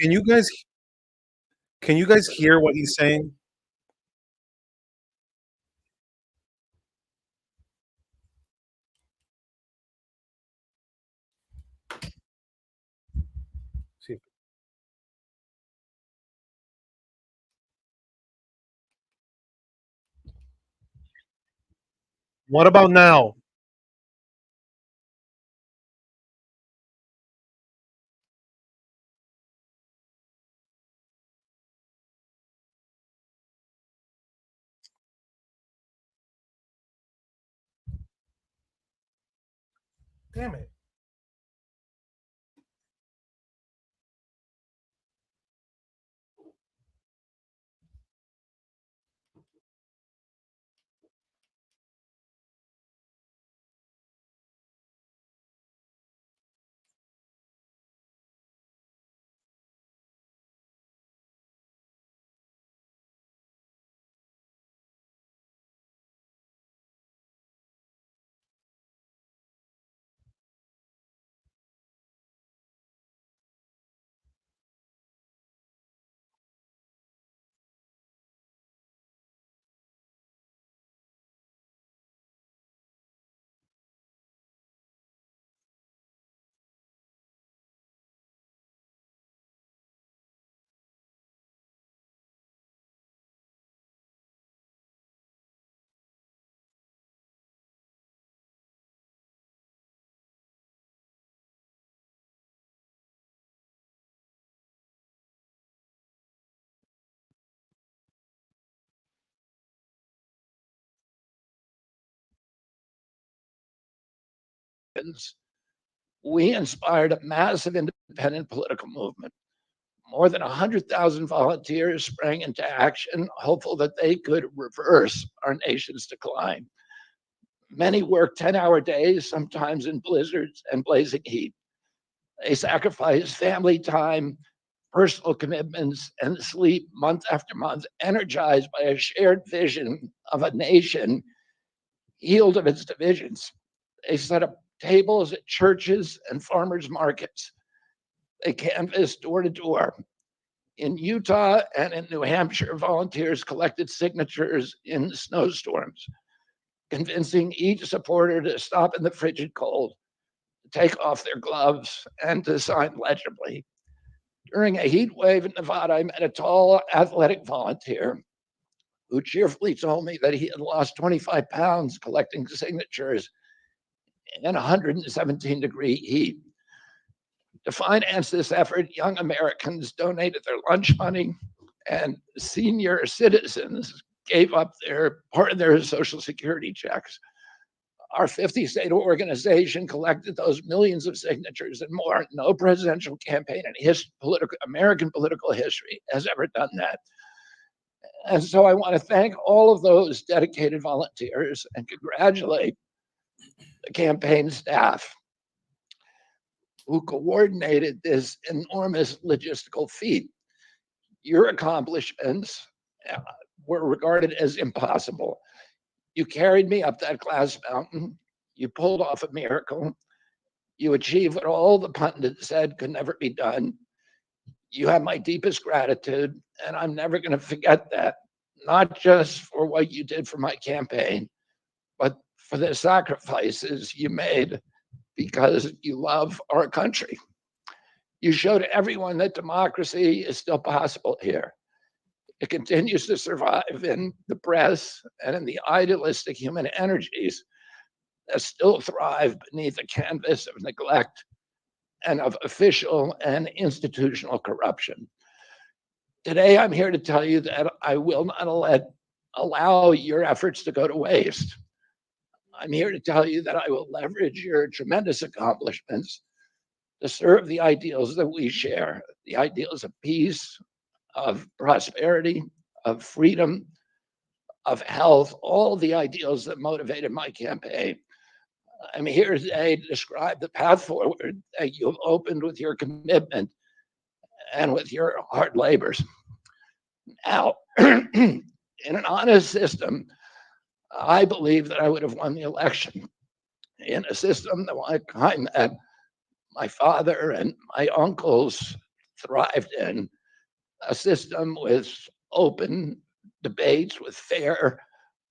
Can you guys can you guys hear what he's saying? See. What about now? Damn it. We inspired a massive independent political movement. More than 100,000 volunteers sprang into action, hopeful that they could reverse our nation's decline. Many worked 10-hour days, sometimes in blizzards and blazing heat. They sacrificed family time, personal commitments, and sleep month after month, energized by a shared vision of a nation healed of its divisions. They set up tables at churches and farmers markets. They canvassed door to door. In Utah and in New Hampshire, volunteers collected signatures in snowstorms, convincing each supporter to stop in the frigid cold, to take off their gloves, and to sign legibly. During a heat wave in Nevada, I met a tall, athletic volunteer who cheerfully told me that he had lost 25 pounds collecting signatures in 117-degree heat. To finance this effort, young Americans donated their lunch money, and senior citizens gave up part of their Social Security checks. Our 50-state organization collected those millions of signatures and more. No presidential campaign in American political history has ever done that. And so I want to thank all of those dedicated volunteers and congratulate the campaign staff who coordinated this enormous logistical feat. Your accomplishments were regarded as impossible. You carried me up that glass mountain. You pulled off a miracle. You achieved what all the pundits said could never be done. You have my deepest gratitude, and I'm never going to forget that, not just for what you did for my campaign, but for the sacrifices you made because you love our country. You showed everyone that democracy is still possible here. It continues to survive in the press and in the idealistic human energies that still thrive beneath the canvas of neglect and of official and institutional corruption. Today, I'm here to tell you that I will not allow your efforts to go to waste. I'm here to tell you that I will leverage your tremendous accomplishments to serve the ideals that we share, the ideals of peace, of prosperity, of freedom, of health, all the ideals that motivated my campaign. I'm here today to describe the path forward that you have opened with your commitment and with your hard labors. Now, in an honest system, I believe that I would have won the election. In a system the kind that my father and my uncles thrived in, a system with open debates, with fair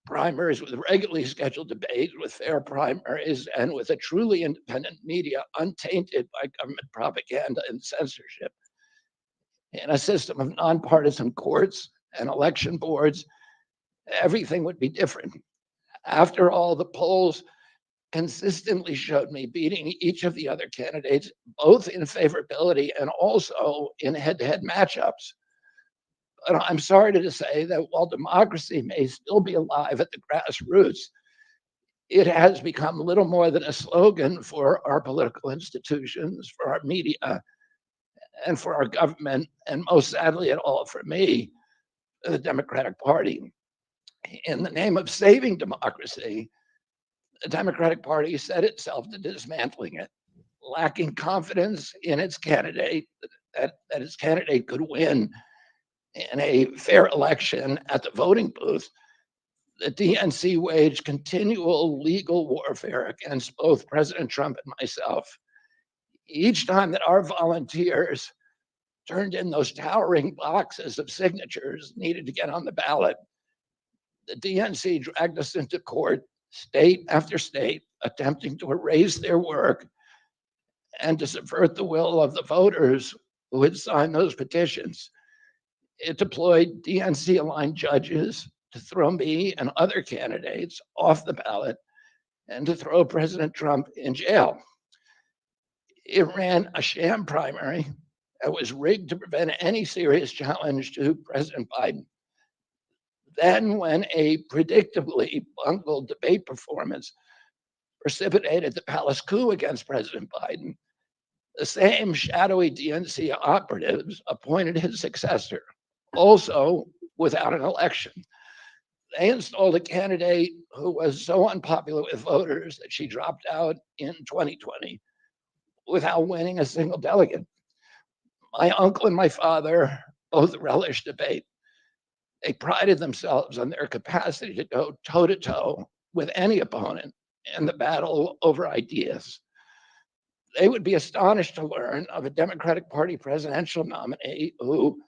primaries, with regularly scheduled debates, with fair primaries, and with a truly independent media untainted by government propaganda and censorship. In a system of nonpartisan courts and election boards, everything would be different. After all, the polls consistently showed me beating each of the other candidates, both in favorability and also in head-to-head matchups. But I'm sorry to say that while democracy may still be alive at the grassroots, it has become little more than a slogan for our political institutions, for our media, and for our government, and most sadly at all for me, the Democratic Party. In the name of saving democracy, the Democratic Party set itself to dismantling it, lacking confidence in its candidate, that its candidate could win in a fair election at the voting booth. The DNC waged continual legal warfare against both President Trump and myself. Each time that our volunteers turned in those towering boxes of signatures needed to get on the ballot, the DNC dragged us into court, state after state, attempting to erase their work and to subvert the will of the voters who had signed those petitions. It deployed DNC-aligned judges to throw me and other candidates off the ballot and to throw President Trump in jail. It ran a sham primary that was rigged to prevent any serious challenge to President Biden. Then, when a predictably bungled debate performance precipitated the palace coup against President Biden, the same shadowy DNC operatives appointed his successor, also without an election. They installed a candidate who was so unpopular with voters that she dropped out in 2020 without winning a single delegate. My uncle and my father both relished debate. They prided themselves on their capacity to go toe to toe with any opponent in the battle over ideas. They would be astonished to learn of a Democratic Party presidential nominee who,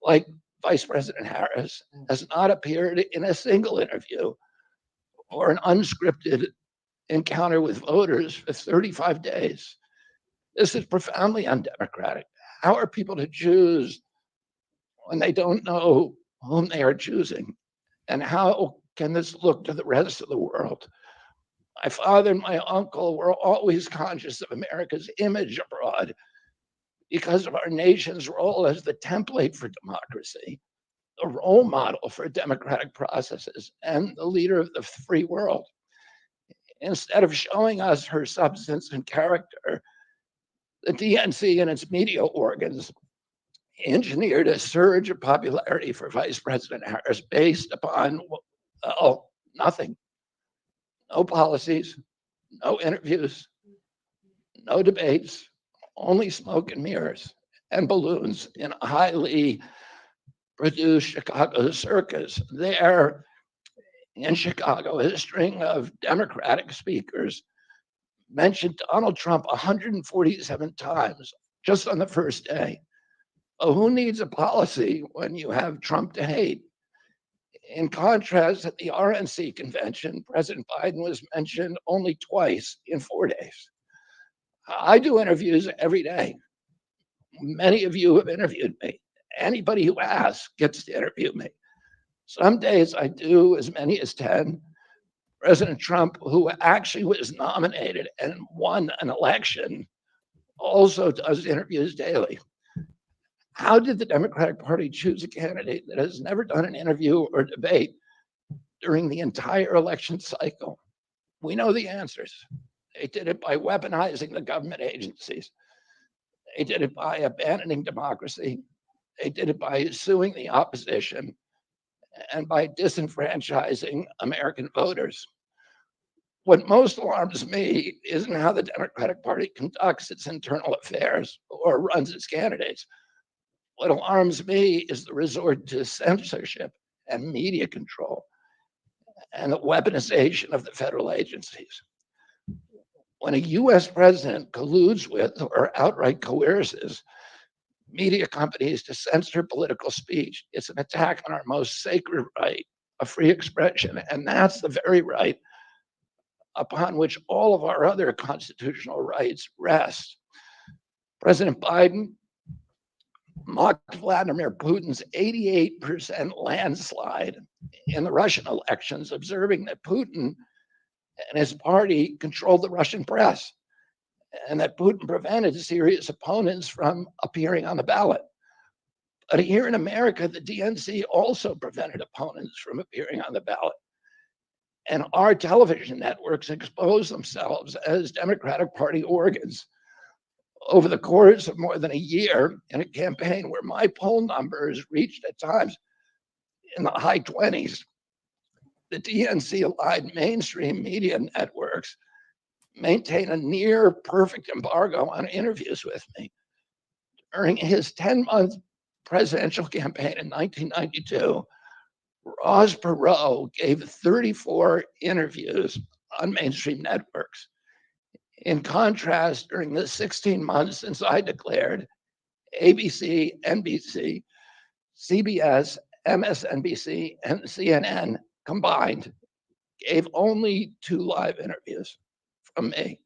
like Vice President Harris, has not appeared in a single interview or an unscripted encounter with voters for 35 days. This is profoundly undemocratic. How are people to choose when they don't know whom they are choosing? And how can this look to the rest of the world? My father and my uncle were always conscious of America's image abroad because of our nation's role as the template for democracy, the role model for democratic processes, and the leader of the free world. Instead of showing us her substance and character, the DNC and its media organs engineered a surge of popularity for Vice President Harris based upon, well, nothing. No policies, no interviews, no debates, only smoke and mirrors and balloons in a highly produced Chicago circus. There in Chicago, a string of Democratic speakers mentioned Donald Trump 147 times just on the first day. Oh, who needs a policy when you have Trump to hate? In contrast, at the RNC convention, President Biden was mentioned only twice in 4 days. I do interviews every day. Many of you have interviewed me. Anybody who asks gets to interview me. Some days I do as many as 10. President Trump, who actually was nominated and won an election, also does interviews daily. How did the Democratic Party choose a candidate that has never done an interview or debate during the entire election cycle? We know the answers. They did it by weaponizing the government agencies. They did it by abandoning democracy. They did it by suing the opposition and by disenfranchising American voters. What most alarms me isn't how the Democratic Party conducts its internal affairs or runs its candidates. What alarms me is the resort to censorship and media control and the weaponization of the federal agencies. When a US president colludes with or outright coerces media companies to censor political speech, it's an attack on our most sacred right of free expression. And that's the very right upon which all of our other constitutional rights rest. President Biden mocked Vladimir Putin's 88% landslide in the Russian elections, observing that Putin and his party controlled the Russian press and that Putin prevented serious opponents from appearing on the ballot. But here in America, the DNC also prevented opponents from appearing on the ballot. And our television networks expose themselves as Democratic Party organs. Over the course of more than a year in a campaign where my poll numbers reached at times in the high 20s, the DNC aligned mainstream media networks maintain a near perfect embargo on interviews with me. During his 10-month presidential campaign in 1992, Ross Perot gave 34 interviews on mainstream networks. In contrast, during the 16 months since I declared, ABC, NBC, CBS, MSNBC, and CNN combined gave only 2 live interviews from me.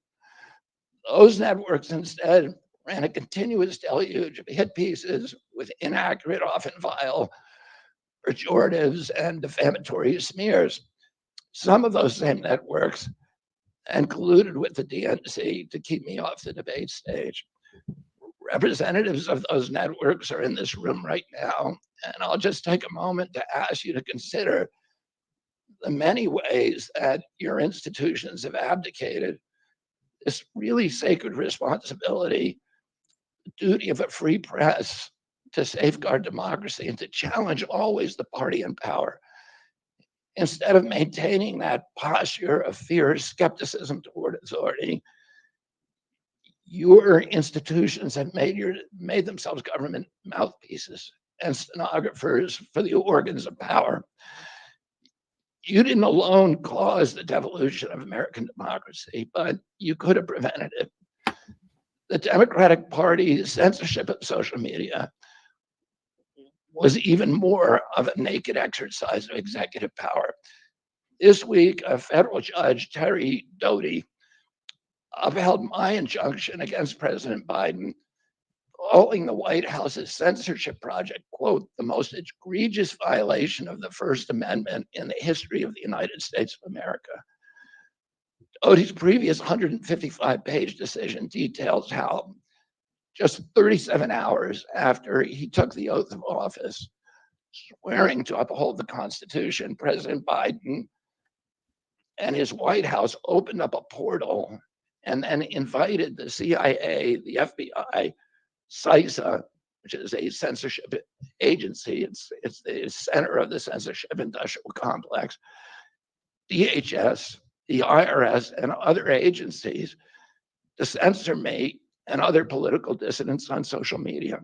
Those networks instead ran a continuous deluge of hit pieces with inaccurate, often vile, pejoratives and defamatory smears. Some of those same networks and colluded with the DNC to keep me off the debate stage. Representatives of those networks are in this room right now, and I'll just take a moment to ask you to consider the many ways that your institutions have abdicated this really sacred responsibility, the duty of a free press to safeguard democracy and to challenge always the party in power. Instead of maintaining that posture of fear, skepticism toward authority, your institutions have made themselves government mouthpieces and stenographers for the organs of power. You didn't alone cause the devolution of American democracy, but you could have prevented it. The Democratic Party's censorship of social media was even more of a naked exercise of executive power. This week, a federal judge, Terry Doty, upheld my injunction against President Biden, calling the White House's censorship project, quote, the most egregious violation of the First Amendment in the history of the United States of America. Doty's previous 155-page decision details how just 37 hours after he took the oath of office, swearing to uphold the Constitution, President Biden and his White House opened up a portal and then invited the CIA, the FBI, CISA, which is a censorship agency, it's the center of the censorship industrial complex, DHS, the IRS, and other agencies to censor me and other political dissidents on social media.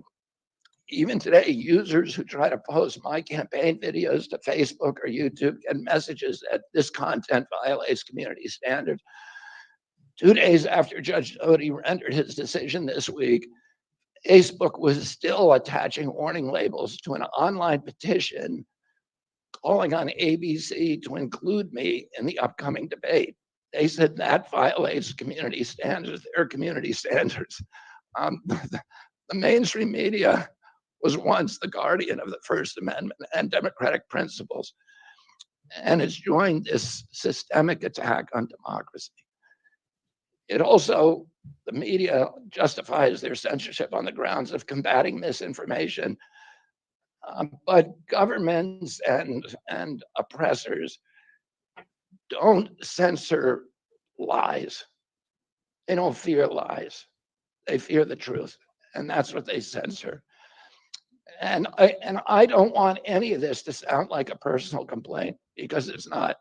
Even today, users who try to post my campaign videos to Facebook or YouTube get messages that this content violates community standards. 2 days after Judge Doty rendered his decision this week, Facebook was still attaching warning labels to an online petition calling on ABC to include me in the upcoming debate. They said that violates community standards, their community standards. The mainstream media was once the guardian of the First Amendment and democratic principles, and has joined this systemic attack on democracy. It also, the media justifies their censorship on the grounds of combating misinformation, but governments and oppressors don't censor lies. They don't fear lies. They fear the truth, and that's what they censor. And I don't want any of this to sound like a personal complaint because it's not.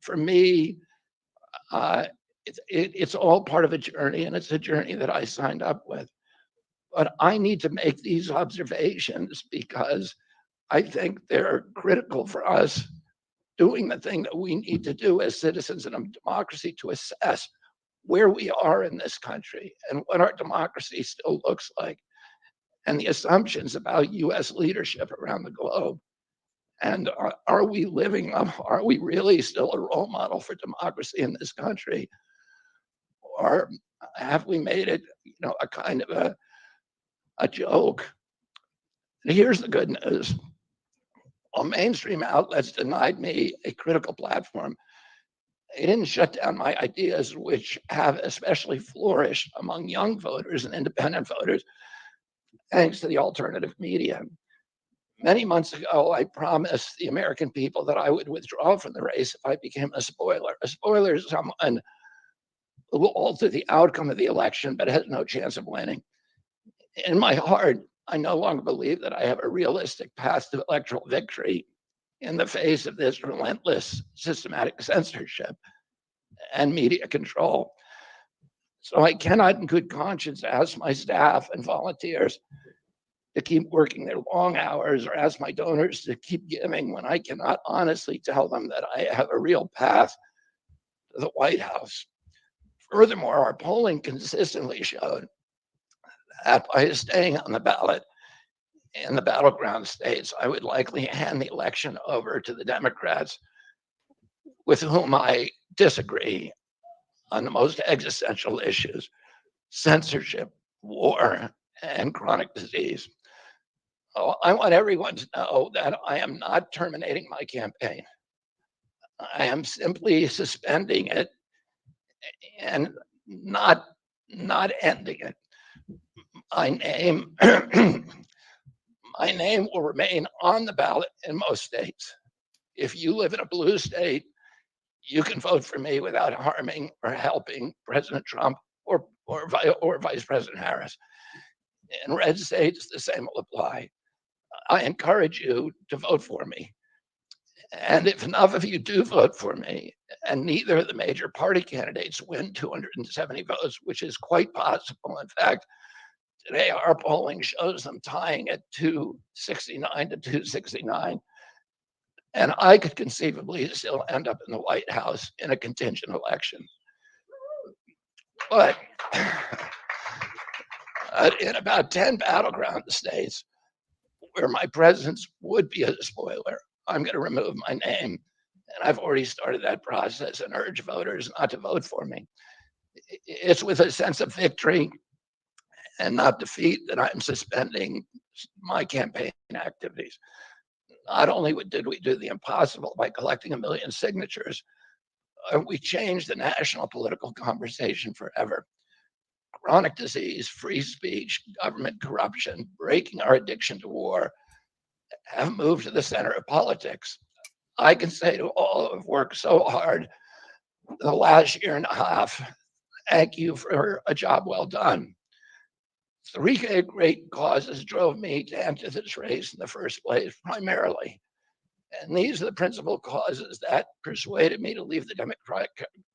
For me, it's all part of a journey, and it's a journey that I signed up with. But I need to make these observations because I think they're critical for us doing the thing that we need to do as citizens in a democracy to assess where we are in this country and what our democracy still looks like, and the assumptions about US leadership around the globe. And are we living up? Are we really still a role model for democracy in this country? Or have we made it, a kind of a joke? And here's the good news. While mainstream outlets denied me a critical platform, they didn't shut down my ideas, which have especially flourished among young voters and independent voters, thanks to the alternative media. Many months ago, I promised the American people that I would withdraw from the race if I became a spoiler. A spoiler is someone who will alter the outcome of the election but has no chance of winning. In my heart, I no longer believe that I have a realistic path to electoral victory in the face of this relentless systematic censorship and media control. So I cannot in good conscience ask my staff and volunteers to keep working their long hours or ask my donors to keep giving when I cannot honestly tell them that I have a real path to the White House. Furthermore, our polling consistently showed that by staying on the ballot in the battleground states, I would likely hand the election over to the Democrats with whom I disagree on the most existential issues: censorship, war, and chronic disease. Oh, I want everyone to know that I am not terminating my campaign. I am simply suspending it and not ending it. My name my name will remain on the ballot in most states. If you live in a blue state, you can vote for me without harming or helping President Trump or Vice President Harris. In red states, the same will apply. I encourage you to vote for me. And if enough of you do vote for me, and neither of the major party candidates win 270 votes, which is quite possible. In fact, today our polling shows them tying at 269 to 269. And I could conceivably still end up in the White House in a contingent election. But in about 10 battleground states where my presence would be a spoiler, I'm going to remove my name. And I've already started that process and urge voters not to vote for me. It's with a sense of victory and not defeat that I'm suspending my campaign activities. Not only did we do the impossible by collecting 1 million signatures, we changed the national political conversation forever. Chronic disease, free speech, government corruption, breaking our addiction to war have moved to the center of politics. I can say to all who have worked so hard the last year and a half, thank you for a job well done. 3 great causes drove me to enter this race in the first place, primarily. And these are the principal causes that persuaded me to leave the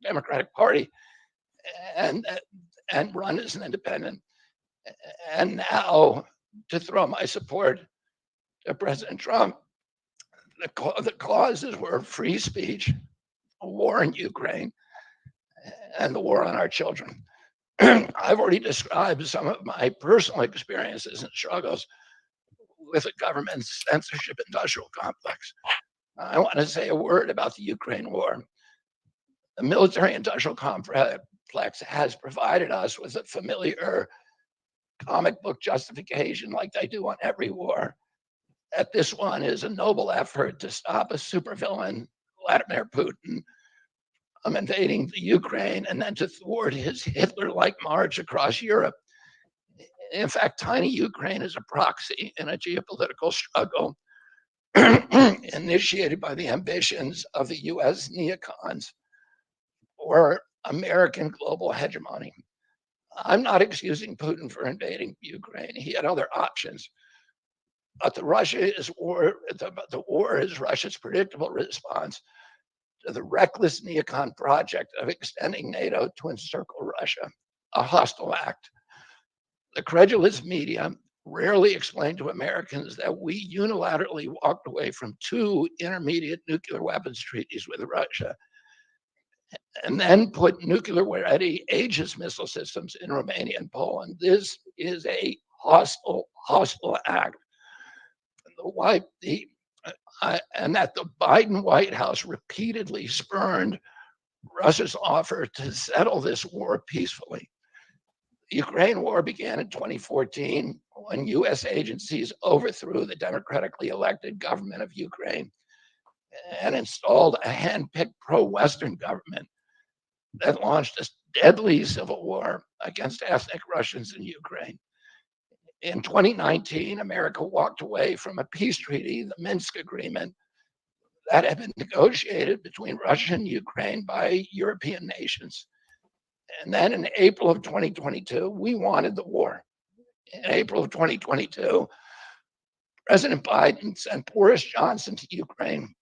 Democratic Party and, and run as an independent. And now to throw my support to President Trump. The causes were free speech, a war in Ukraine, and the war on our children. I've already described some of my personal experiences and struggles with the government's censorship industrial complex. I want to say a word about the Ukraine war. The military industrial complex has provided us with a familiar comic book justification, like they do on every war, that this one is a noble effort to stop a supervillain, Vladimir Putin, invading the Ukraine and then to thwart his Hitler-like march across Europe. In fact, tiny Ukraine is a proxy in a geopolitical struggle initiated by the ambitions of the US neocons or American global hegemony. I'm not excusing Putin for invading Ukraine. He had other options. But the war is Russia's predictable response to the reckless neocon project of extending NATO to encircle Russia, a hostile act. The credulous media rarely explain to Americans that we unilaterally walked away from 2 intermediate nuclear weapons treaties with Russia and then put nuclear-ready Aegis missile systems in Romania and Poland. This is a hostile act. And that the Biden White House repeatedly spurned Russia's offer to settle this war peacefully. The Ukraine war began in 2014 when US agencies overthrew the democratically elected government of Ukraine and installed a hand-picked pro-Western government that launched a deadly civil war against ethnic Russians in Ukraine. In 2019, America walked away from a peace treaty, the Minsk Agreement, that had been negotiated between Russia and Ukraine by European nations. And then in April of 2022, we wanted the war. In April of 2022, President Biden sent Boris Johnson to Ukraine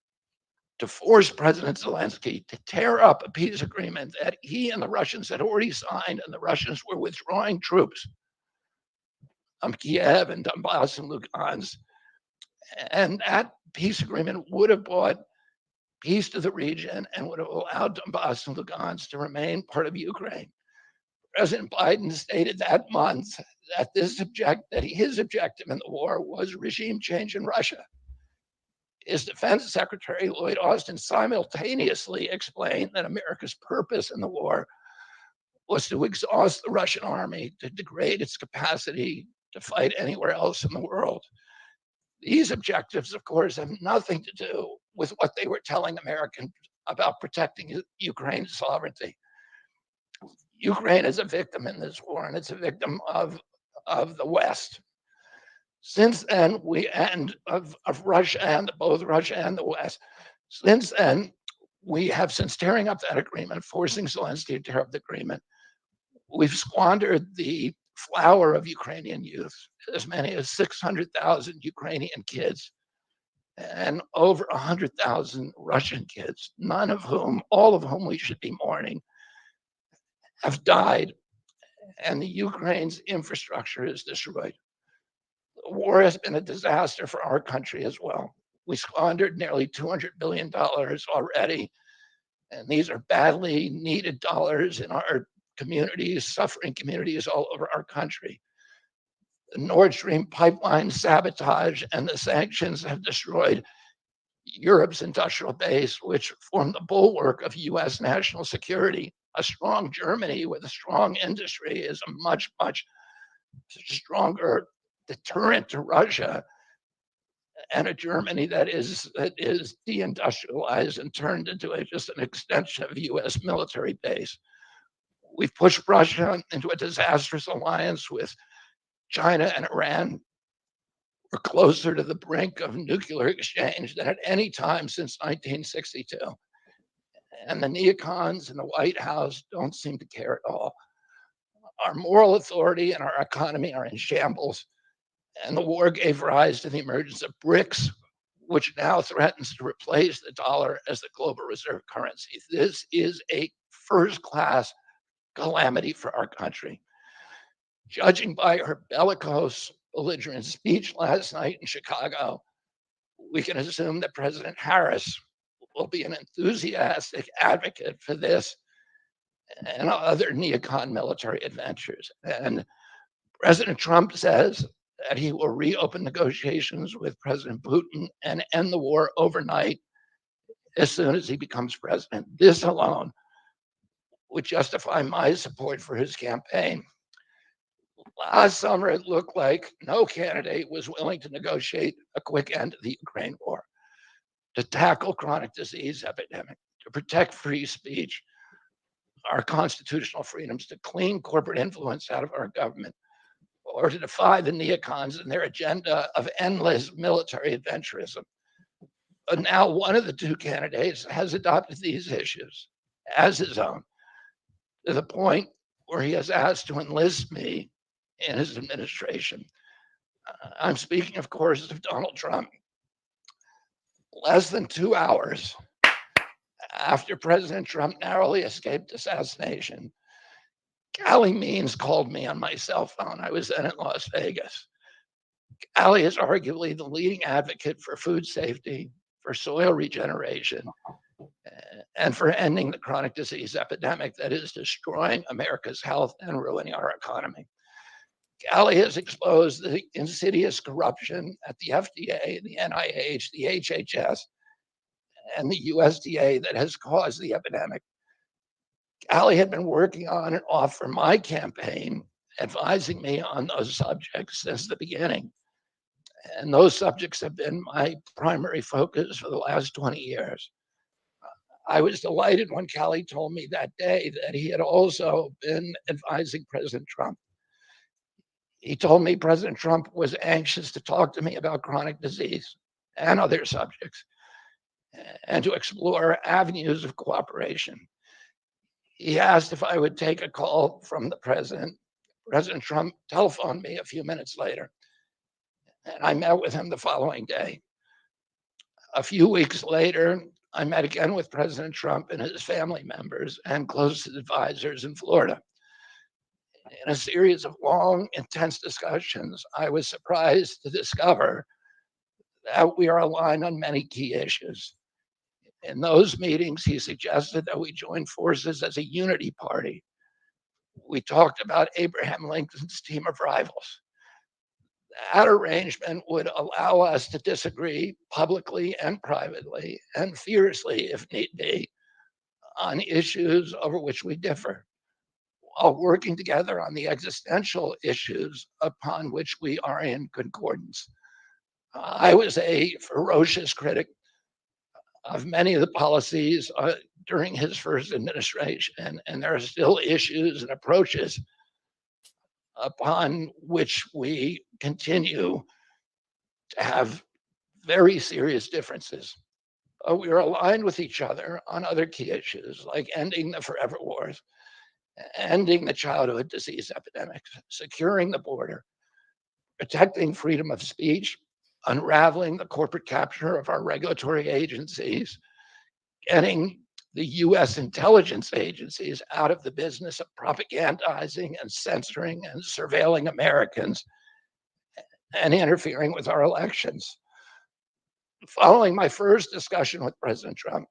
to force President Zelensky to tear up a peace agreement that he and the Russians had already signed, and the Russians were withdrawing troops from Kiev and Donbass and Lugansk. And that peace agreement would have brought peace to the region and would have allowed Donbass and Lugansk to remain part of Ukraine. President Biden stated that month that his objective in the war was regime change in Russia. His Defense Secretary, Lloyd Austin, simultaneously explained that America's purpose in the war was to exhaust the Russian army, to degrade its capacity to fight anywhere else in the world. These objectives, of course, have nothing to do with what they were telling Americans about protecting Ukraine's sovereignty. Ukraine is a victim in this war, and it's a victim of the West. Since then, of Russia and both Russia and the West. Since then, since tearing up that agreement, forcing Zelensky to tear up the agreement, we've squandered the flower of Ukrainian youth, as many as 600,000 Ukrainian kids and over 100,000 Russian kids, all of whom we should be mourning, have died, and the Ukraine's infrastructure is destroyed. The war has been a disaster for our country as well. We squandered nearly $200 billion already. And these are badly needed dollars in our communities, suffering communities all over our country. The Nord Stream pipeline sabotage and the sanctions have destroyed Europe's industrial base, which formed the bulwark of US national security. A strong Germany with a strong industry is a much, much stronger deterrent to Russia, and a Germany that is deindustrialized and turned into just an extension of US military base. We've pushed Russia into a disastrous alliance with China and Iran. We're closer to the brink of nuclear exchange than at any time since 1962. And the neocons in the White House don't seem to care at all. Our moral authority and our economy are in shambles. And the war gave rise to the emergence of BRICS, which now threatens to replace the dollar as the global reserve currency. This is a first-class calamity for our country. Judging by her bellicose, belligerent speech last night in Chicago, we can assume that President Harris will be an enthusiastic advocate for this and other neocon military adventures. And President Trump says that he will reopen negotiations with President Putin and end the war overnight as soon as he becomes president. This alone would justify my support for his campaign. Last summer, it looked like no candidate was willing to negotiate a quick end to the Ukraine war, to tackle chronic disease epidemic, to protect free speech, our constitutional freedoms, to clean corporate influence out of our government, or to defy the neocons and their agenda of endless military adventurism. But now one of the two candidates has adopted these issues as his own, to the point where he has asked to enlist me in his administration. I'm speaking, of course, of Donald Trump. Less than 2 hours after President Trump narrowly escaped assassination, Callie Means called me on my cell phone. I was then in Las Vegas. Callie is arguably the leading advocate for food safety, for soil regeneration, and for ending the chronic disease epidemic that is destroying America's health and ruining our economy. Callie has exposed the insidious corruption at the FDA, the NIH, the HHS, and the USDA that has caused the epidemic. Callie had been working on and off for my campaign, advising me on those subjects since the beginning. And those subjects have been my primary focus for the last 20 years. I was delighted when Callie told me that day that he had also been advising President Trump. He told me President Trump was anxious to talk to me about chronic disease and other subjects and to explore avenues of cooperation. He asked if I would take a call from the president. President Trump telephoned me a few minutes later, and I met with him the following day. A few weeks later, I met again with President Trump and his family members and closest advisors in Florida. In a series of long, intense discussions, I was surprised to discover that we are aligned on many key issues. In those meetings, he suggested that we join forces as a unity party. We talked about Abraham Lincoln's team of rivals. That arrangement would allow us to disagree publicly and privately and fiercely, if need be, on issues over which we differ, while working together on the existential issues upon which we are in concordance. I was a ferocious critic of many of the policies during his first administration, and there are still issues and approaches upon which we continue to have very serious differences. We are aligned with each other on other key issues like ending the forever wars, ending the childhood disease epidemics, securing the border, protecting freedom of speech, unraveling the corporate capture of our regulatory agencies, getting the US intelligence agencies out of the business of propagandizing and censoring and surveilling Americans and interfering with our elections. Following my first discussion with President Trump,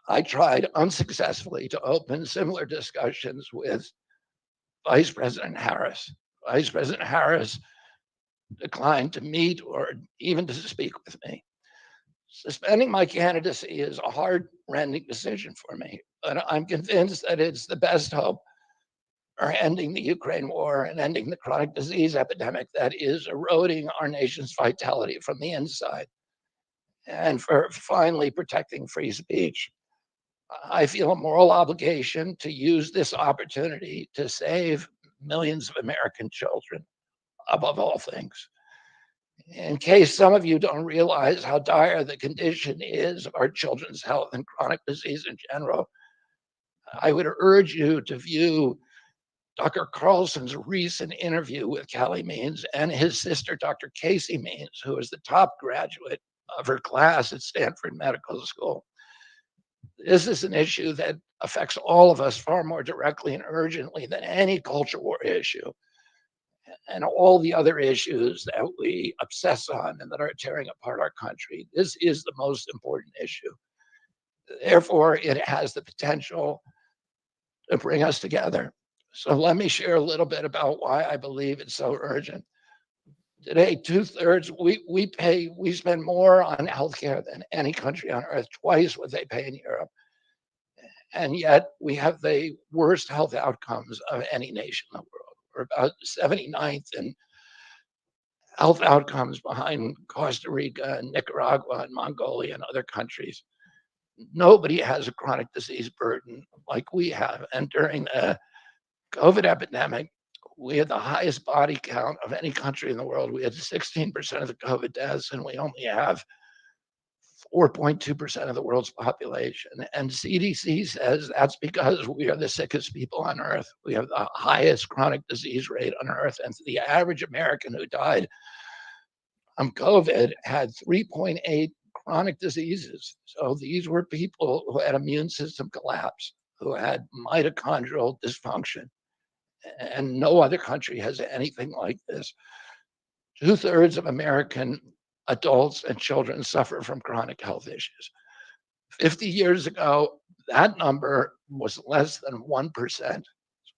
I tried unsuccessfully to open similar discussions with Vice President Harris. Vice President Harris declined to meet or even to speak with me. Suspending my candidacy is a heart-rending decision for me, but I'm convinced that it's the best hope for ending the Ukraine war and ending the chronic disease epidemic that is eroding our nation's vitality from the inside, and for finally protecting free speech. I feel a moral obligation to use this opportunity to save millions of American children above all things. In case some of you don't realize how dire the condition is of our children's health and chronic disease in general, I would urge you to view Dr. Carlson's recent interview with Callie Means and his sister, Dr. Casey Means, who is the top graduate of her class at Stanford Medical School. This is an issue that affects all of us far more directly and urgently than any culture war issue and all the other issues that we obsess on and that are tearing apart our country. This is the most important issue. Therefore, it has the potential to bring us together. So let me share a little bit about why I believe it's so urgent. Today, 2/3, we spend more on healthcare than any country on earth, twice what they pay in Europe. And yet we have the worst health outcomes of any nation in the world. We're about 79th in health outcomes behind Costa Rica and Nicaragua and Mongolia and other countries. Nobody has a chronic disease burden like we have. And during the COVID epidemic, we had the highest body count of any country in the world. We had 16% of the COVID deaths, and we only have 4.2% of the world's population. And CDC says that's because we are the sickest people on earth. We have the highest chronic disease rate on earth. And the average American who died from COVID had 3.8 chronic diseases. So these were people who had immune system collapse, who had mitochondrial dysfunction. And no other country has anything like this. 2/3 of American adults and children suffer from chronic health issues. 50 years ago, that number was less than 1%.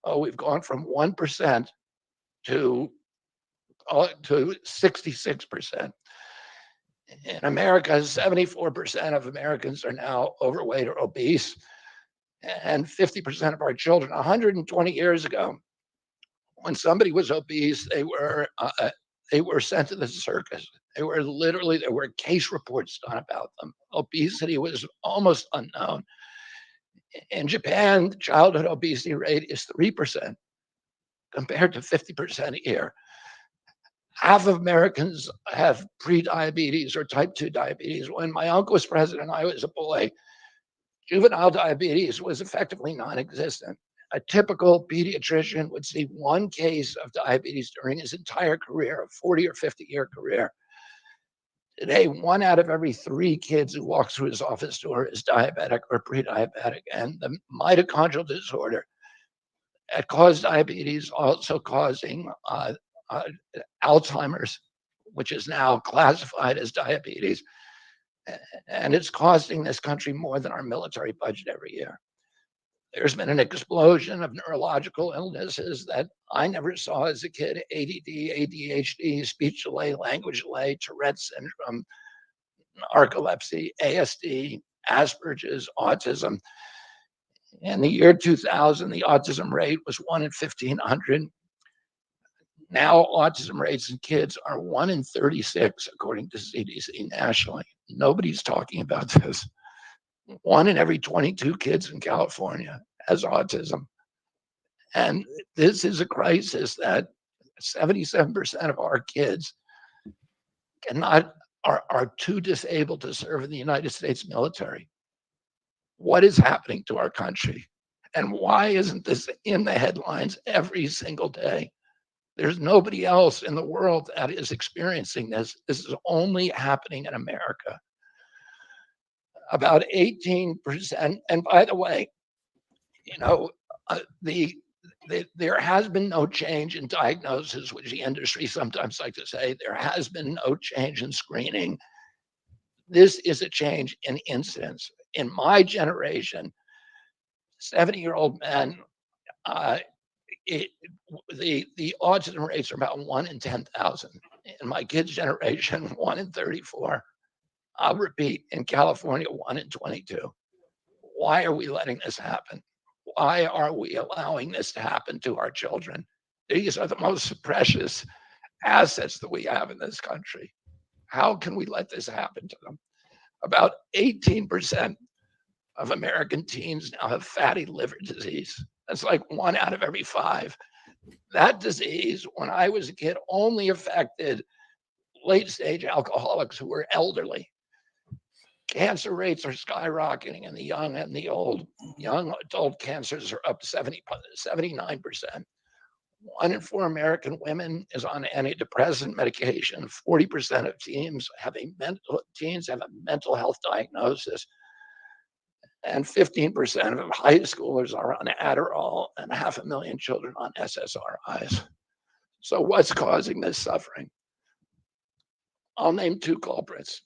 So we've gone from 1% to 66%. In America, 74% of Americans are now overweight or obese, and 50% of our children. 120 years ago, when somebody was obese, they were sent to the circus. There were case reports done about them. Obesity was almost unknown. In Japan, the childhood obesity rate is 3% compared to 50% here. Half of Americans have pre-diabetes or type 2 diabetes. When my uncle was president, I was a boy, juvenile diabetes was effectively non-existent. A typical pediatrician would see one case of diabetes during his entire career, a 40 or 50-year career. Today, 1 out of every 3 kids who walks through his office door is diabetic or pre-diabetic. And the mitochondrial disorder that caused diabetes also causing Alzheimer's, which is now classified as diabetes. And it's costing this country more than our military budget every year. There's been an explosion of neurological illnesses that I never saw as a kid: ADD, ADHD, speech delay, language delay, Tourette's syndrome, narcolepsy, ASD, Asperger's, autism. In the year 2000, the autism rate was 1 in 1,500. Now, autism rates in kids are 1 in 36, according to CDC nationally. Nobody's talking about this. 1 in every 22 kids in California has autism. And this is a crisis that 77% of our kids are too disabled to serve in the United States military. What is happening to our country? And why isn't this in the headlines every single day? There's nobody else in the world that is experiencing this. This is only happening in America. About 18%. And by the way, there has been no change in diagnosis, which the industry sometimes like to say. There has been no change in screening. This is a change in incidence. In my generation, 70-year-old men, uh, it, the autism rates are about 1 in 10,000. In my kids' generation, 1 in 34. I'll repeat, in California, 1 in 22. Why are we letting this happen? Why are we allowing this to happen to our children? These are the most precious assets that we have in this country. How can we let this happen to them? About 18% of American teens now have fatty liver disease. That's like 1 out of every 5. That disease, when I was a kid, only affected late stage alcoholics who were elderly. Cancer rates are skyrocketing in the young and the old. Young adult cancers are up 79%. 1 in 4 American women is on antidepressant medication. 40% of teens have a mental health diagnosis. And 15% of high schoolers are on Adderall, and 500,000 children on SSRIs. So what's causing this suffering? I'll name 2 culprits.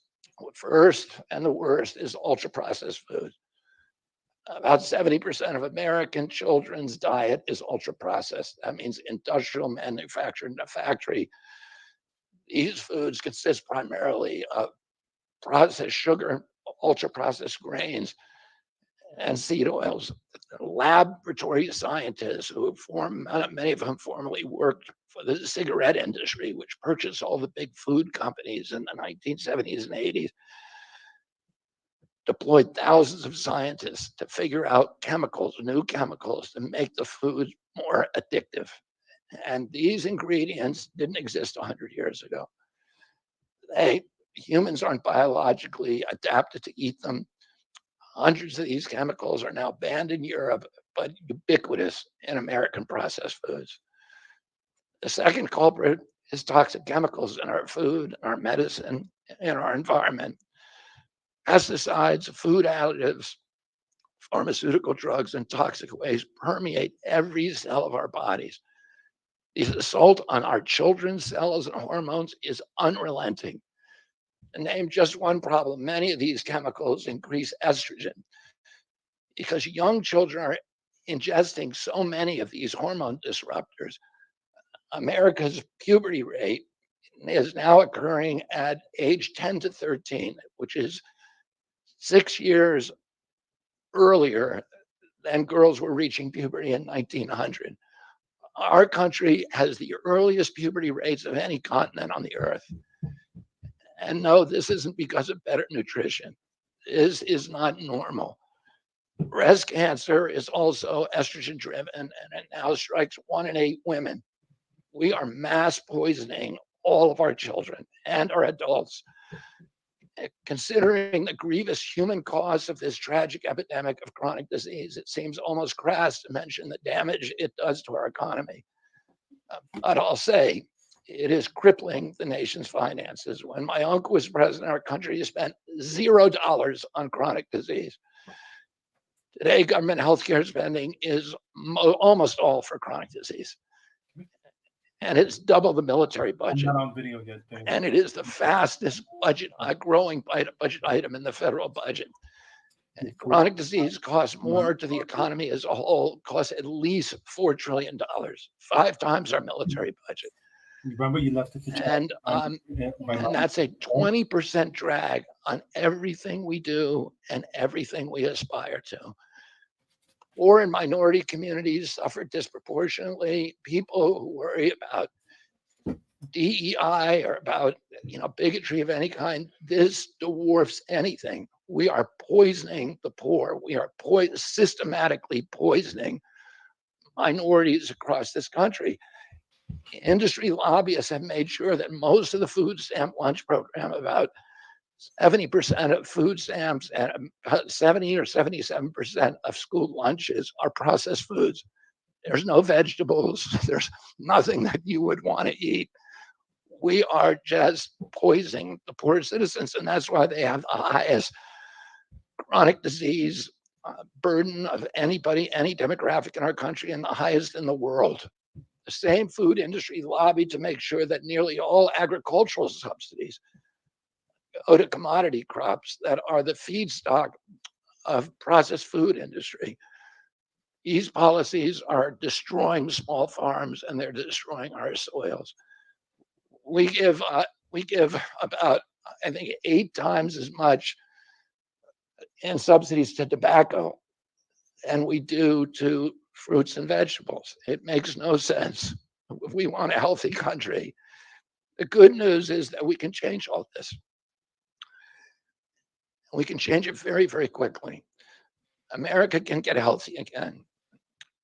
First, and the worst, is ultra-processed food. About 70% of American children's diet is ultra-processed. That means industrial manufactured in a factory. These foods consist primarily of processed sugar, ultra-processed grains, and seed oils. Laboratory scientists who many of whom formerly worked for the cigarette industry, which purchased all the big food companies in the 1970s and 80s, deployed thousands of scientists to figure out new chemicals to make the food more addictive. And these ingredients didn't exist 100 years ago. Humans aren't biologically adapted to eat them. Hundreds of these chemicals are now banned in Europe, but ubiquitous in American processed foods. The second culprit is toxic chemicals in our food, our medicine, in our environment. Pesticides, food additives, pharmaceutical drugs, and toxic waste permeate every cell of our bodies. The assault on our children's cells and hormones is unrelenting. To name just one problem, many of these chemicals increase estrogen because young children are ingesting so many of these hormone disruptors. America's puberty rate is now occurring at age 10 to 13, which is 6 years earlier than girls were reaching puberty in 1900. Our country has the earliest puberty rates of any continent on the earth. And no, this isn't because of better nutrition. This is not normal. Breast cancer is also estrogen driven, and it now strikes 1 in 8 women. We are mass poisoning all of our children and our adults. Considering the grievous human cost of this tragic epidemic of chronic disease, it seems almost crass to mention the damage it does to our economy. But I'll say, it is crippling the nation's finances. When my uncle was president, our country spent $0 on chronic disease. Today, government healthcare spending is almost all for chronic disease. And it's double the military budget. I'm not on video yet. And it is the fastest growing budget item in the federal budget. And chronic disease costs more to the economy as a whole, costs at least $4 trillion, 5 times our military budget. Remember, you left the kitchen. And that's a 20% drag on everything we do and everything we aspire to. Poor and minority communities suffer disproportionately. People who worry about DEI or about bigotry of any kind, this dwarfs anything. We are poisoning the poor. We are systematically poisoning minorities across this country. Industry lobbyists have made sure that most of the food stamp lunch program, about 70% of food stamps and 70 or 77% of school lunches are processed foods. There's no vegetables. There's nothing that you would want to eat. We are just poisoning the poor citizens, and that's why they have the highest chronic disease burden of any demographic in our country, and the highest in the world. The same food industry lobbied to make sure that nearly all agricultural subsidies go to commodity crops that are the feedstock of processed food industry. These policies are destroying small farms and they're destroying our soils. We give about, I think, 8 times as much in subsidies to tobacco than we do to fruits and vegetables. It makes no sense. If we want a healthy country, the good news is that we can change all this. We can change it very, very quickly. America can get healthy again.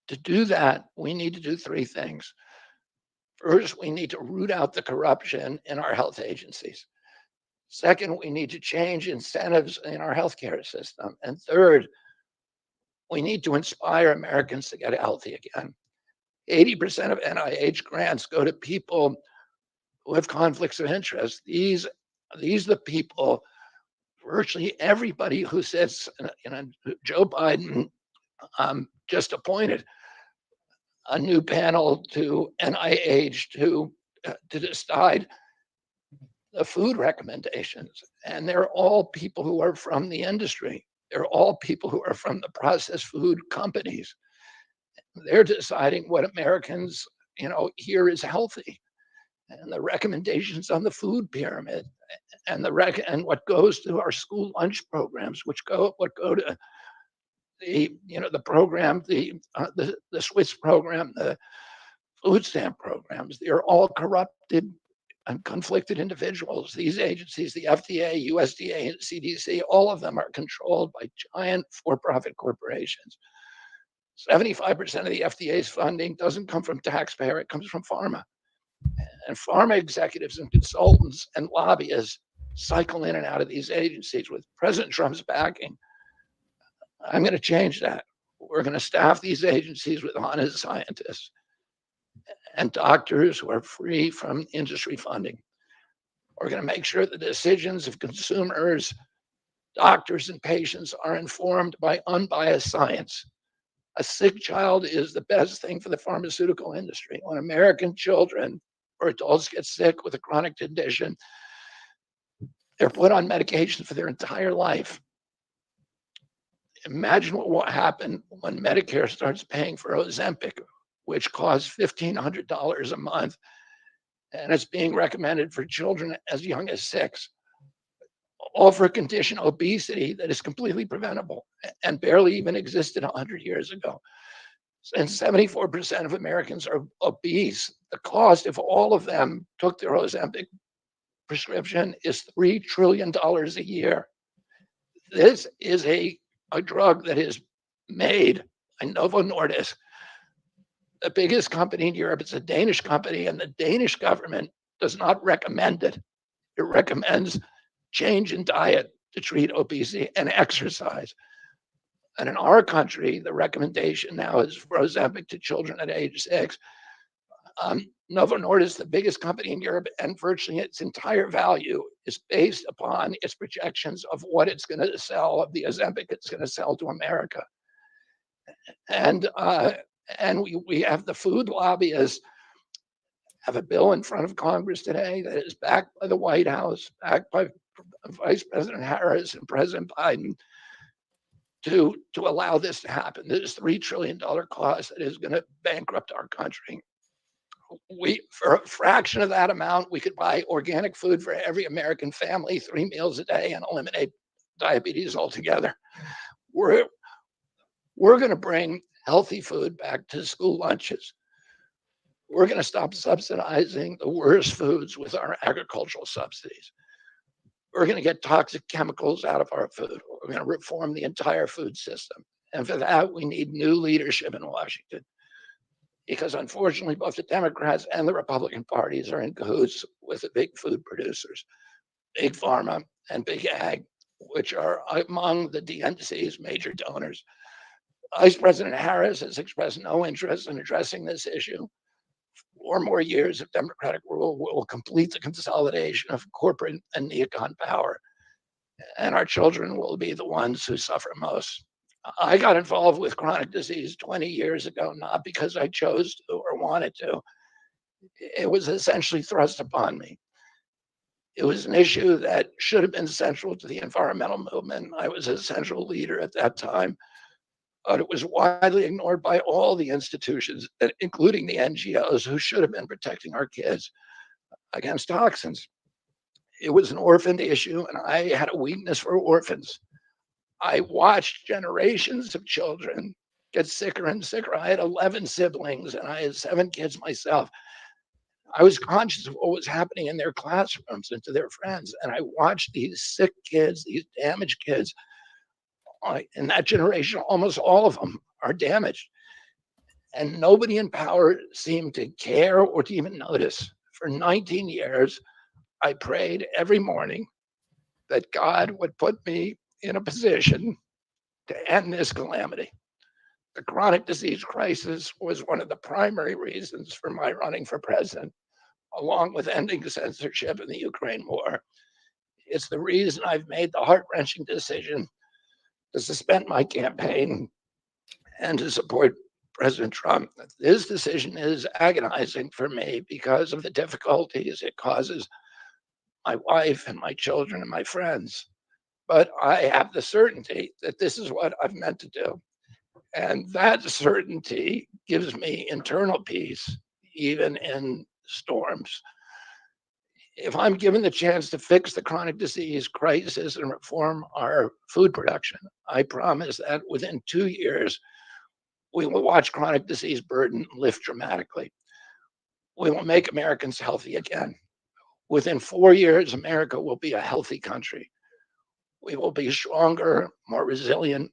To do that, we need to do 3 things. First, we need to root out the corruption in our health agencies. Second, we need to change incentives in our healthcare system. And third, we need to inspire Americans to get healthy again. 80% of NIH grants go to people who have conflicts of interest. These are the people, virtually everybody who sits, Joe Biden just appointed a new panel to NIH to decide the food recommendations. And they're all people who are from the industry. They're all people who are from the processed food companies. They're deciding what Americans, here is healthy. And the recommendations on the food pyramid and what goes to our school lunch programs, what go to the program, the Swiss program, the food stamp programs. They're all corrupted and conflicted individuals. These agencies, the FDA, USDA, and CDC, all of them are controlled by giant for-profit corporations. 75% of the FDA's funding doesn't come from taxpayer, it comes from pharma. And pharma executives and consultants and lobbyists cycle in and out of these agencies with President Trump's backing. I'm going to change that. We're going to staff these agencies with honest scientists and doctors who are free from industry funding. We're going to make sure the decisions of consumers, doctors, and patients are informed by unbiased science. A sick child is the best thing for the pharmaceutical industry. When American children or adults get sick with a chronic condition, they're put on medication for their entire life. Imagine what will happen when Medicare starts paying for Ozempic, which costs $1,500 a month, and it's being recommended for children as young as 6, all for a condition, obesity, that is completely preventable and barely even existed 100 years ago. And 74% of Americans are obese. The cost, if all of them took their Ozempic prescription, is $3 trillion a year. This is a drug that is made by Novo Nordisk, the biggest company in Europe. It's a Danish company, and the Danish government does not recommend it. It recommends change in diet to treat obesity and exercise. And in our country, the recommendation now is for Ozempic to children at age 6. Novo Nordisk, the biggest company in Europe, and virtually its entire value is based upon its projections of what it's going to sell, of the Ozempic it's going to sell to America. And we have the food lobbyists have a bill in front of Congress today that is backed by the White House, backed by Vice President Harris and President Biden, to allow this to happen. This $3 trillion cost that is going to bankrupt our country. For a fraction of that amount, we could buy organic food for every American family, 3 meals a day, and eliminate diabetes altogether. We're going to bring healthy food back to school lunches. We're going to stop subsidizing the worst foods with our agricultural subsidies. We're going to get toxic chemicals out of our food. We're going to reform the entire food system. And for that, we need new leadership in Washington. Because unfortunately, both the Democrats and the Republican parties are in cahoots with the big food producers, big pharma and big ag, which are among the DNC's major donors. Vice President Harris has expressed no interest in addressing this issue. 4 more years of Democratic rule will complete the consolidation of corporate and neocon power, and our children will be the ones who suffer most. I got involved with chronic disease 20 years ago, not because I chose to or wanted to. It was essentially thrust upon me. It was an issue that should have been central to the environmental movement. I was a central leader at that time, but it was widely ignored by all the institutions, including the NGOs, who should have been protecting our kids against toxins. It was an orphan issue, and I had a weakness for orphans. I watched generations of children get sicker and sicker. I had 11 siblings, and I had 7 kids myself. I was conscious of what was happening in their classrooms and to their friends, and I watched these sick kids, these damaged kids. In that generation, almost all of them are damaged. And nobody in power seemed to care or to even notice. For 19 years, I prayed every morning that God would put me in a position to end this calamity. The chronic disease crisis was one of the primary reasons for my running for president, along with ending censorship in the Ukraine war. It's the reason I've made the heart-wrenching decision to suspend my campaign and to support President Trump. This decision is agonizing for me because of the difficulties it causes my wife and my children and my friends. But I have the certainty that this is what I've meant to do. And that certainty gives me internal peace, even in storms. If I'm given the chance to fix the chronic disease crisis and reform our food production, I promise that within 2 years, we will watch chronic disease burden lift dramatically. We will make Americans healthy again. Within 4 years, America will be a healthy country. We will be stronger, more resilient,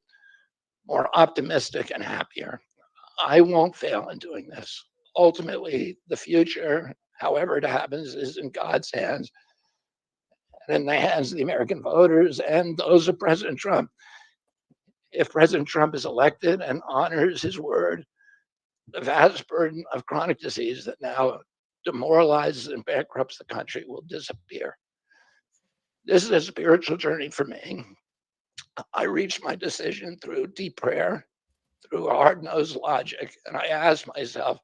more optimistic, and happier. I won't fail in doing this. Ultimately, the future, however it happens, is in God's hands and in the hands of the American voters and those of President Trump. If President Trump is elected and honors his word, the vast burden of chronic disease that now demoralizes and bankrupts the country will disappear. This is a spiritual journey for me. I reached my decision through deep prayer, through hard-nosed logic, and I asked myself,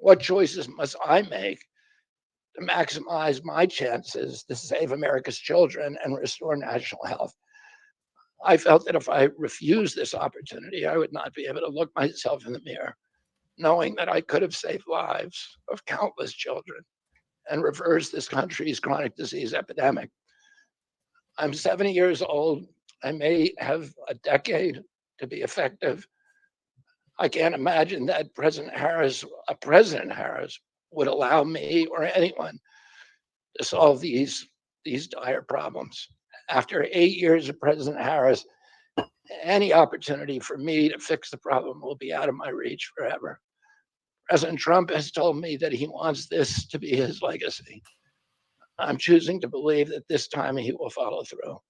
what choices must I make to maximize my chances to save America's children and restore national health? I felt that if I refused this opportunity, I would not be able to look myself in the mirror, knowing that I could have saved lives of countless children and reversed this country's chronic disease epidemic. I'm 70 years old. I may have a decade to be effective. I can't imagine that President Harris would allow me or anyone to solve these dire problems. After 8 years of President Harris, any opportunity for me to fix the problem will be out of my reach forever. President Trump has told me that he wants this to be his legacy. I'm choosing to believe that this time he will follow through.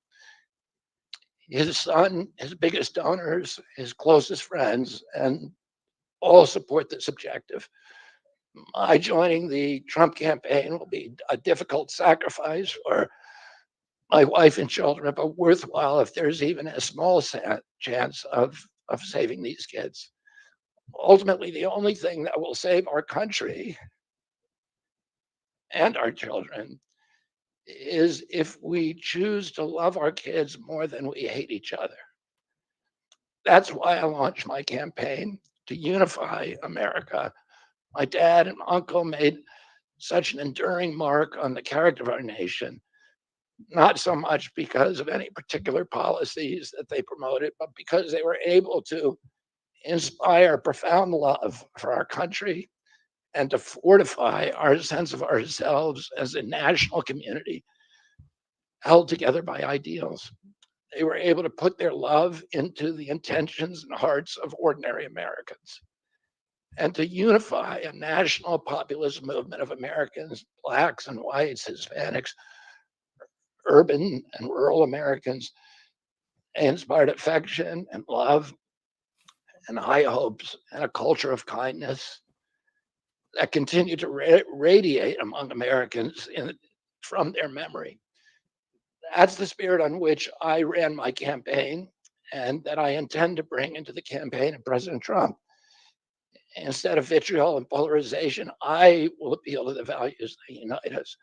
His son, his biggest donors, his closest friends, and all support this objective. My joining the Trump campaign will be a difficult sacrifice for my wife and children, but worthwhile if there's even a small chance of saving these kids. Ultimately, the only thing that will save our country and our children is if we choose to love our kids more than we hate each other. That's why I launched my campaign to unify America. My dad and uncle made such an enduring mark on the character of our nation, not so much because of any particular policies that they promoted, but because they were able to inspire profound love for our country and to fortify our sense of ourselves as a national community held together by ideals. They were able to put their love into the intentions and hearts of ordinary Americans and to unify a national populist movement of Americans, Blacks and whites, Hispanics, urban and rural Americans. They inspired affection and love and high hopes and a culture of kindness that continue to radiate among Americans from their memory. That's the spirit on which I ran my campaign and that I intend to bring into the campaign of President Trump. Instead of vitriol and polarization, I will appeal to the values that unite us.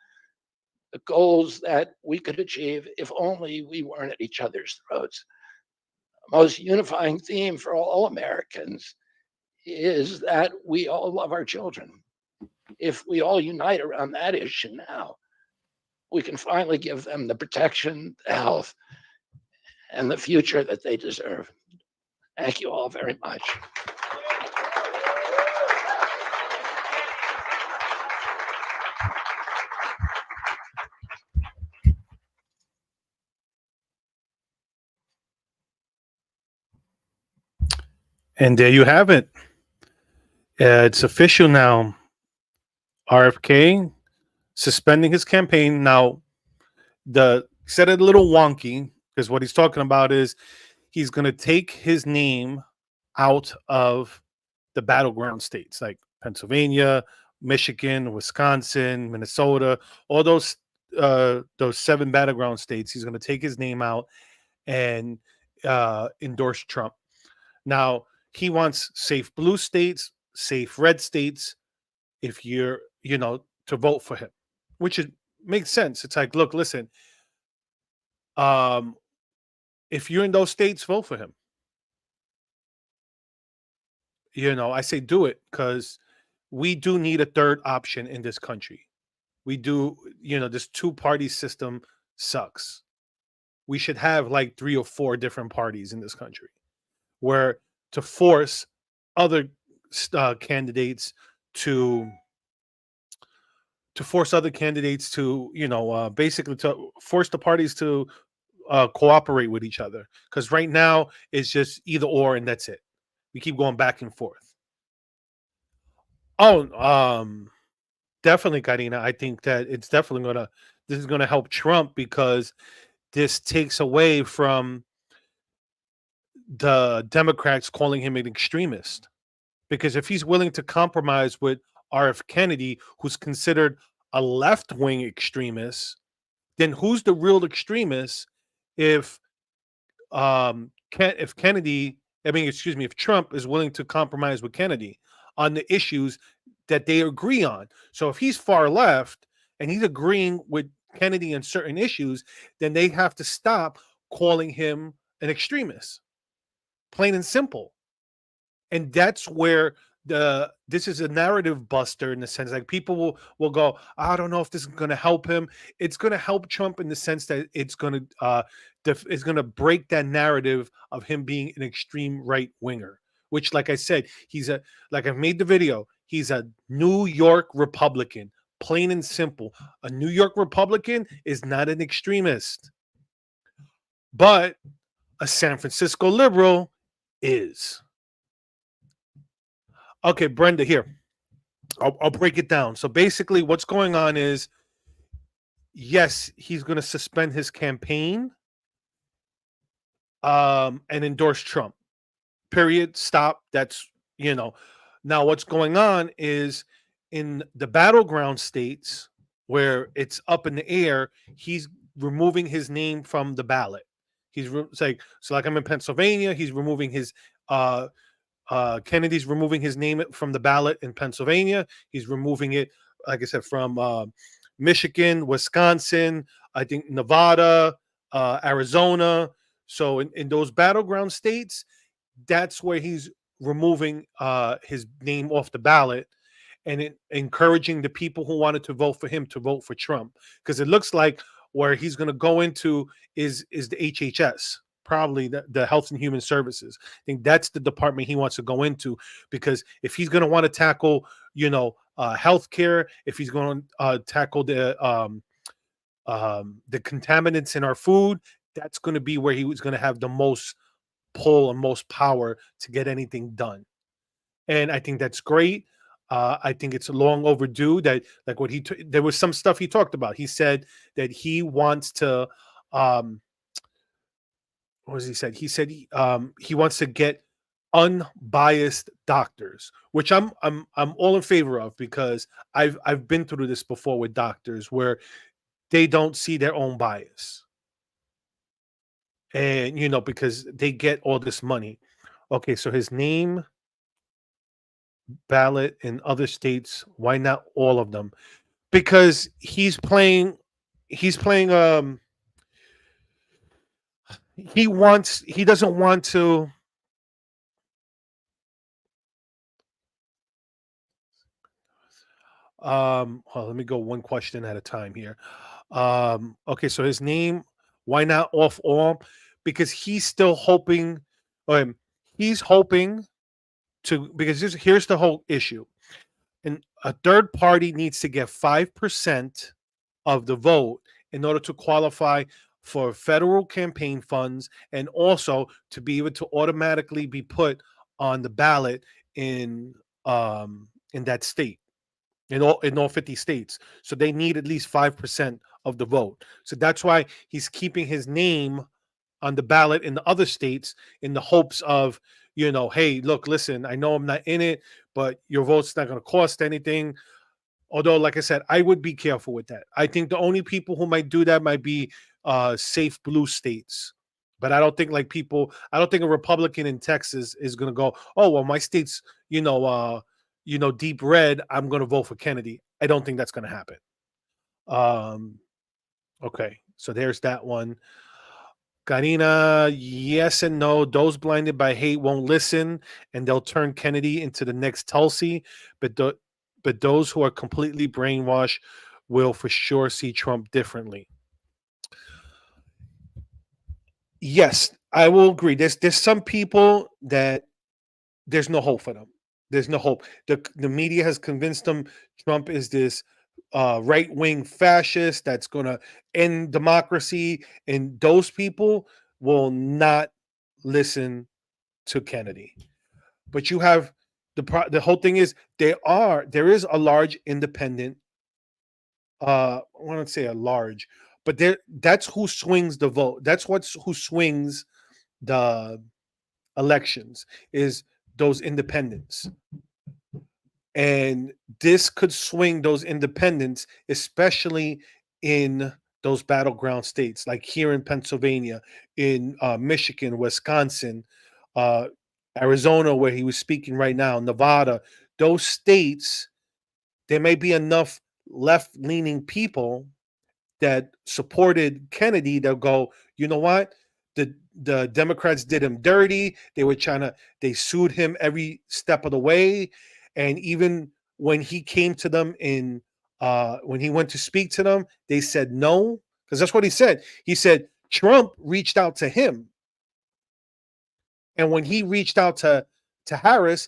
the goals that we could achieve if only we weren't at each other's throats. The most unifying theme for all Americans is that we all love our children. If we all unite around that issue now, we can finally give them the protection, the health, and the future that they deserve. Thank you all very much. And there you have it. It's official now. RFK suspending his campaign. Now, said it a little wonky because what he's talking about is he's going to take his name out of the battleground states like Pennsylvania, Michigan, Wisconsin, Minnesota, all those 7 battleground states. He's going to take his name out and endorse Trump. Now, he wants safe blue states, safe red states, if you're, to vote for him, which makes sense. It's like, look, listen, if you're in those states, vote for him. I say do it because we do need a third option in this country. We do, this 2-party system sucks. We should have like 3 or 4 different parties in this country where to force other candidates to basically to force the parties to cooperate with each other, because right now it's just either or and that's it. We keep going back and forth. Definitely, Karina. I think that it's definitely this is gonna help Trump because this takes away from the Democrats calling him an extremist. Because if he's willing to compromise with RF Kennedy, who's considered a left-wing extremist, then who's the real extremist if if Trump is willing to compromise with Kennedy on the issues that they agree on? So if he's far left and he's agreeing with Kennedy on certain issues, then they have to stop calling him an extremist. Plain and simple. And that's where this is a narrative buster in the sense like people will go, I don't know if this is going to help him. It's going to help Trump in the sense that it's going to break that narrative of him being an extreme right winger, which, like I said, like I've made the video, he's a New York Republican, plain and simple. A New York Republican is not an extremist, but a San Francisco liberal is. Okay, Brenda, here. I'll break it down. So basically what's going on is, yes, he's going to suspend his campaign and endorse Trump. Period. Stop. That's, Now what's going on is in the battleground states where it's up in the air, he's removing his name from the ballot. Like I'm in Pennsylvania, he's removing his Kennedy's removing his name from the ballot in Pennsylvania. He's removing it, like I said, from Michigan, Wisconsin, I think Nevada, Arizona. So in those battleground states, that's where he's removing his name off the ballot and encouraging the people who wanted to vote for him to vote for Trump. Because it looks like where he's going to go into is the HHS. Probably the Health and Human Services. I think that's the department he wants to go into, because if he's going to want to tackle, healthcare, if he's going to tackle the contaminants in our food, that's going to be where he was going to have the most pull and most power to get anything done. And I think that's great. I think it's long overdue. That like what there was some stuff he talked about. He said that he wants to. What was he said? He said he wants to get unbiased doctors, which I'm all in favor of, because I've been through this before with doctors where they don't see their own bias, and because they get all this money. Okay, so his name, ballot in other states. Why not all of them? Because he's playing he's playing. He doesn't want to. Well, let me go one question at a time here. Okay, so his name, why not off all? Because he's still hoping. Um, he's hoping to, because here's the whole issue. And a third party needs to get 5% of the vote in order to qualify for federal campaign funds and also to be able to automatically be put on the ballot in that state, in all 50 states. So they need at least 5% of the vote. So that's why he's keeping his name on the ballot in the other states in the hopes of, hey, look, listen, I know I'm not in it, but your vote's not going to cost anything. Although, like I said, I would be careful with that. I think the only people who might do that might be safe blue states. But I don't think a Republican in Texas is going to go, oh, well, my state's, deep red. I'm going to vote for Kennedy. I don't think that's going to happen. Okay. So there's that one. Karina, yes and no. Those blinded by hate won't listen, and they'll turn Kennedy into the next Tulsi. But those who are completely brainwashed will for sure see Trump differently. Yes, I will agree. There's some people that there's no hope for them. There's no hope. The media has convinced them Trump is this right wing fascist that's going to end democracy, and those people will not listen to Kennedy. But you have the whole thing is there is a large independent. I want to say a large, but that's who swings the vote. That's who swings the elections is those independents. And this could swing those independents, especially in those battleground states, like here in Pennsylvania, in Michigan, Wisconsin, uh, Arizona, where he was speaking right now, Nevada. Those states, there may be enough left-leaning people that supported Kennedy that go, you know what? The Democrats did him dirty. They sued him every step of the way. And even when he came to them when he went to speak to them, they said no. Because that's what he said. He said Trump reached out to him. And when he reached out to Harris,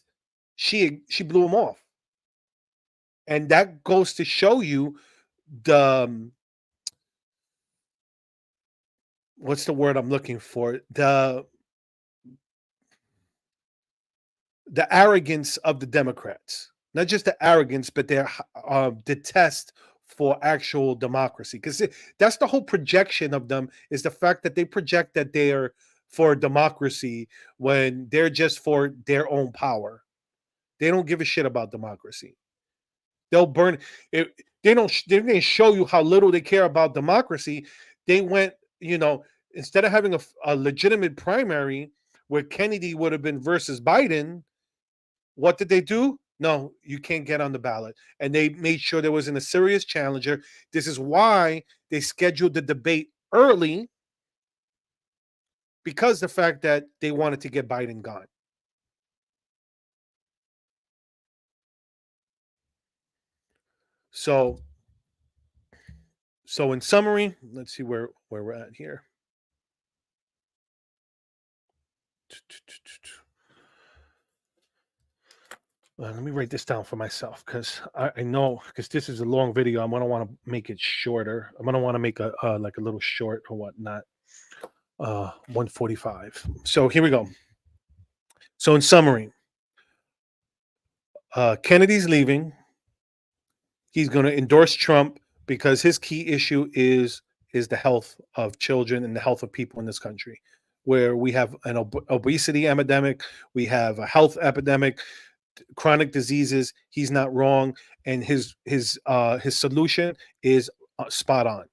she blew him off. And that goes to show you the what's the word I'm looking for? The arrogance of the Democrats. Not just the arrogance, but their detest for actual democracy. Because that's the whole projection of them, is the fact that they project that they're for democracy when they're just for their own power. They don't give a shit about democracy. They'll burn it. They didn't show you how little they care about democracy. They went, instead of having a legitimate primary where Kennedy would have been versus Biden, what did they do? No, you can't get on the ballot. And they made sure there wasn't a serious challenger. This is why they scheduled the debate early, because the fact that they wanted to get Biden gone. So in summary, let's see where we're at here. Let me write this down for myself, because I know, because this is a long video. I'm gonna want to make it shorter. I'm gonna want to make a like a little short or whatnot. 145. So here we go. So in summary, Kennedy's leaving. He's going to endorse Trump because his key issue is the health of children and the health of people in this country, where we have an obesity epidemic, we have a health epidemic, chronic diseases. He's not wrong, and his solution is spot on.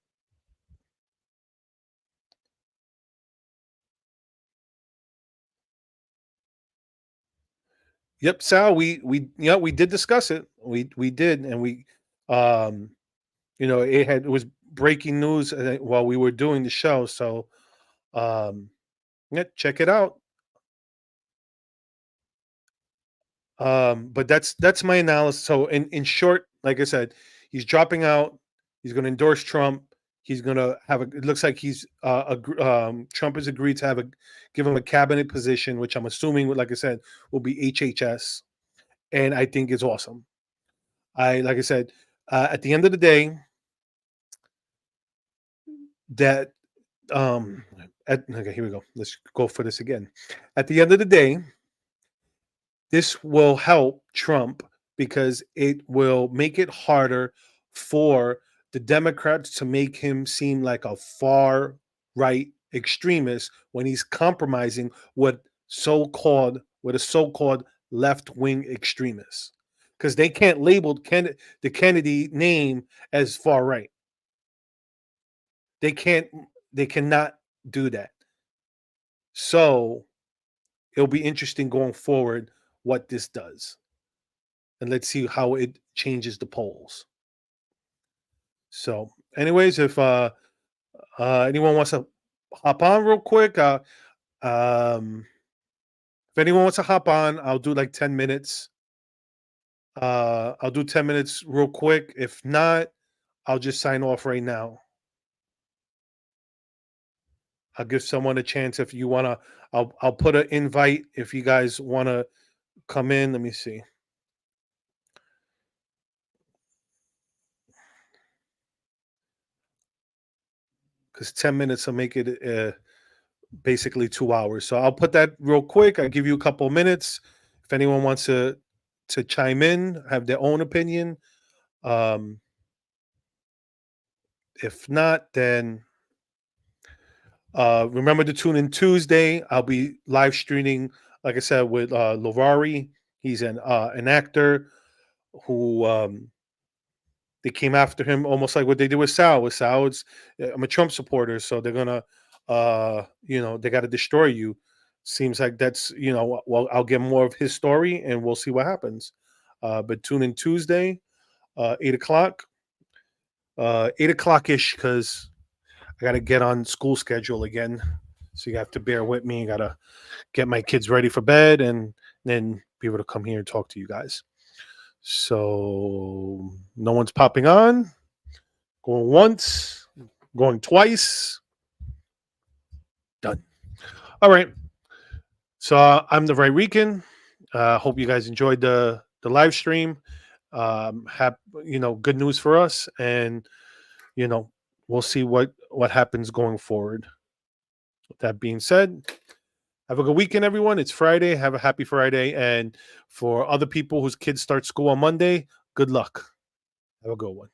Yep, Sal, we did discuss it. We did, and we it was breaking news while we were doing the show. So, yeah, check it out. But that's my analysis. So in short, like I said, he's dropping out. He's going to endorse Trump. He's going to have a. It looks like he's Trump has agreed to give him a cabinet position, which I'm assuming, like I said, will be HHS, and I think it's awesome. Like I said, at the end of the day, that okay, here we go. Let's go for this again. At the end of the day, this will help Trump because it will make it harder for the Democrats to make him seem like a far right extremist when he's compromising with a so-called left-wing extremists. Because they can't label the Kennedy name as far right. They cannot do that. So it'll be interesting going forward what this does. And let's see how it changes the polls. So, anyways, if anyone wants to hop on real quick, if anyone wants to hop on, I'll do like 10 minutes. I'll do 10 minutes real quick. If not, I'll just sign off right now. I'll give someone a chance if you want to. I'll put an invite if you guys want to come in. Let me see. Because 10 minutes will make it basically 2 hours. So I'll put that real quick. I'll give you a couple minutes. If anyone wants to chime in, have their own opinion. If not, then remember to tune in Tuesday. I'll be live streaming, like I said, with Lavari. He's an actor who they came after him almost like what they did with Sal. With Sal, I'm a Trump supporter, so they're gonna, they got to destroy you. Seems like that's, well, I'll get more of his story and we'll see what happens. But tune in Tuesday, 8:00, 8:00-ish, because I got to get on school schedule again. So you have to bear with me. I got to get my kids ready for bed and then be able to come here and talk to you guys. So no one's popping on. Going once, going twice. Done. All right. So I'm the Rican. Hope you guys enjoyed the live stream. Have good news for us, and we'll see what happens going forward. With that being said, have a good weekend, everyone. It's Friday. Have a happy Friday. And for other people whose kids start school on Monday, good luck. Have a good one.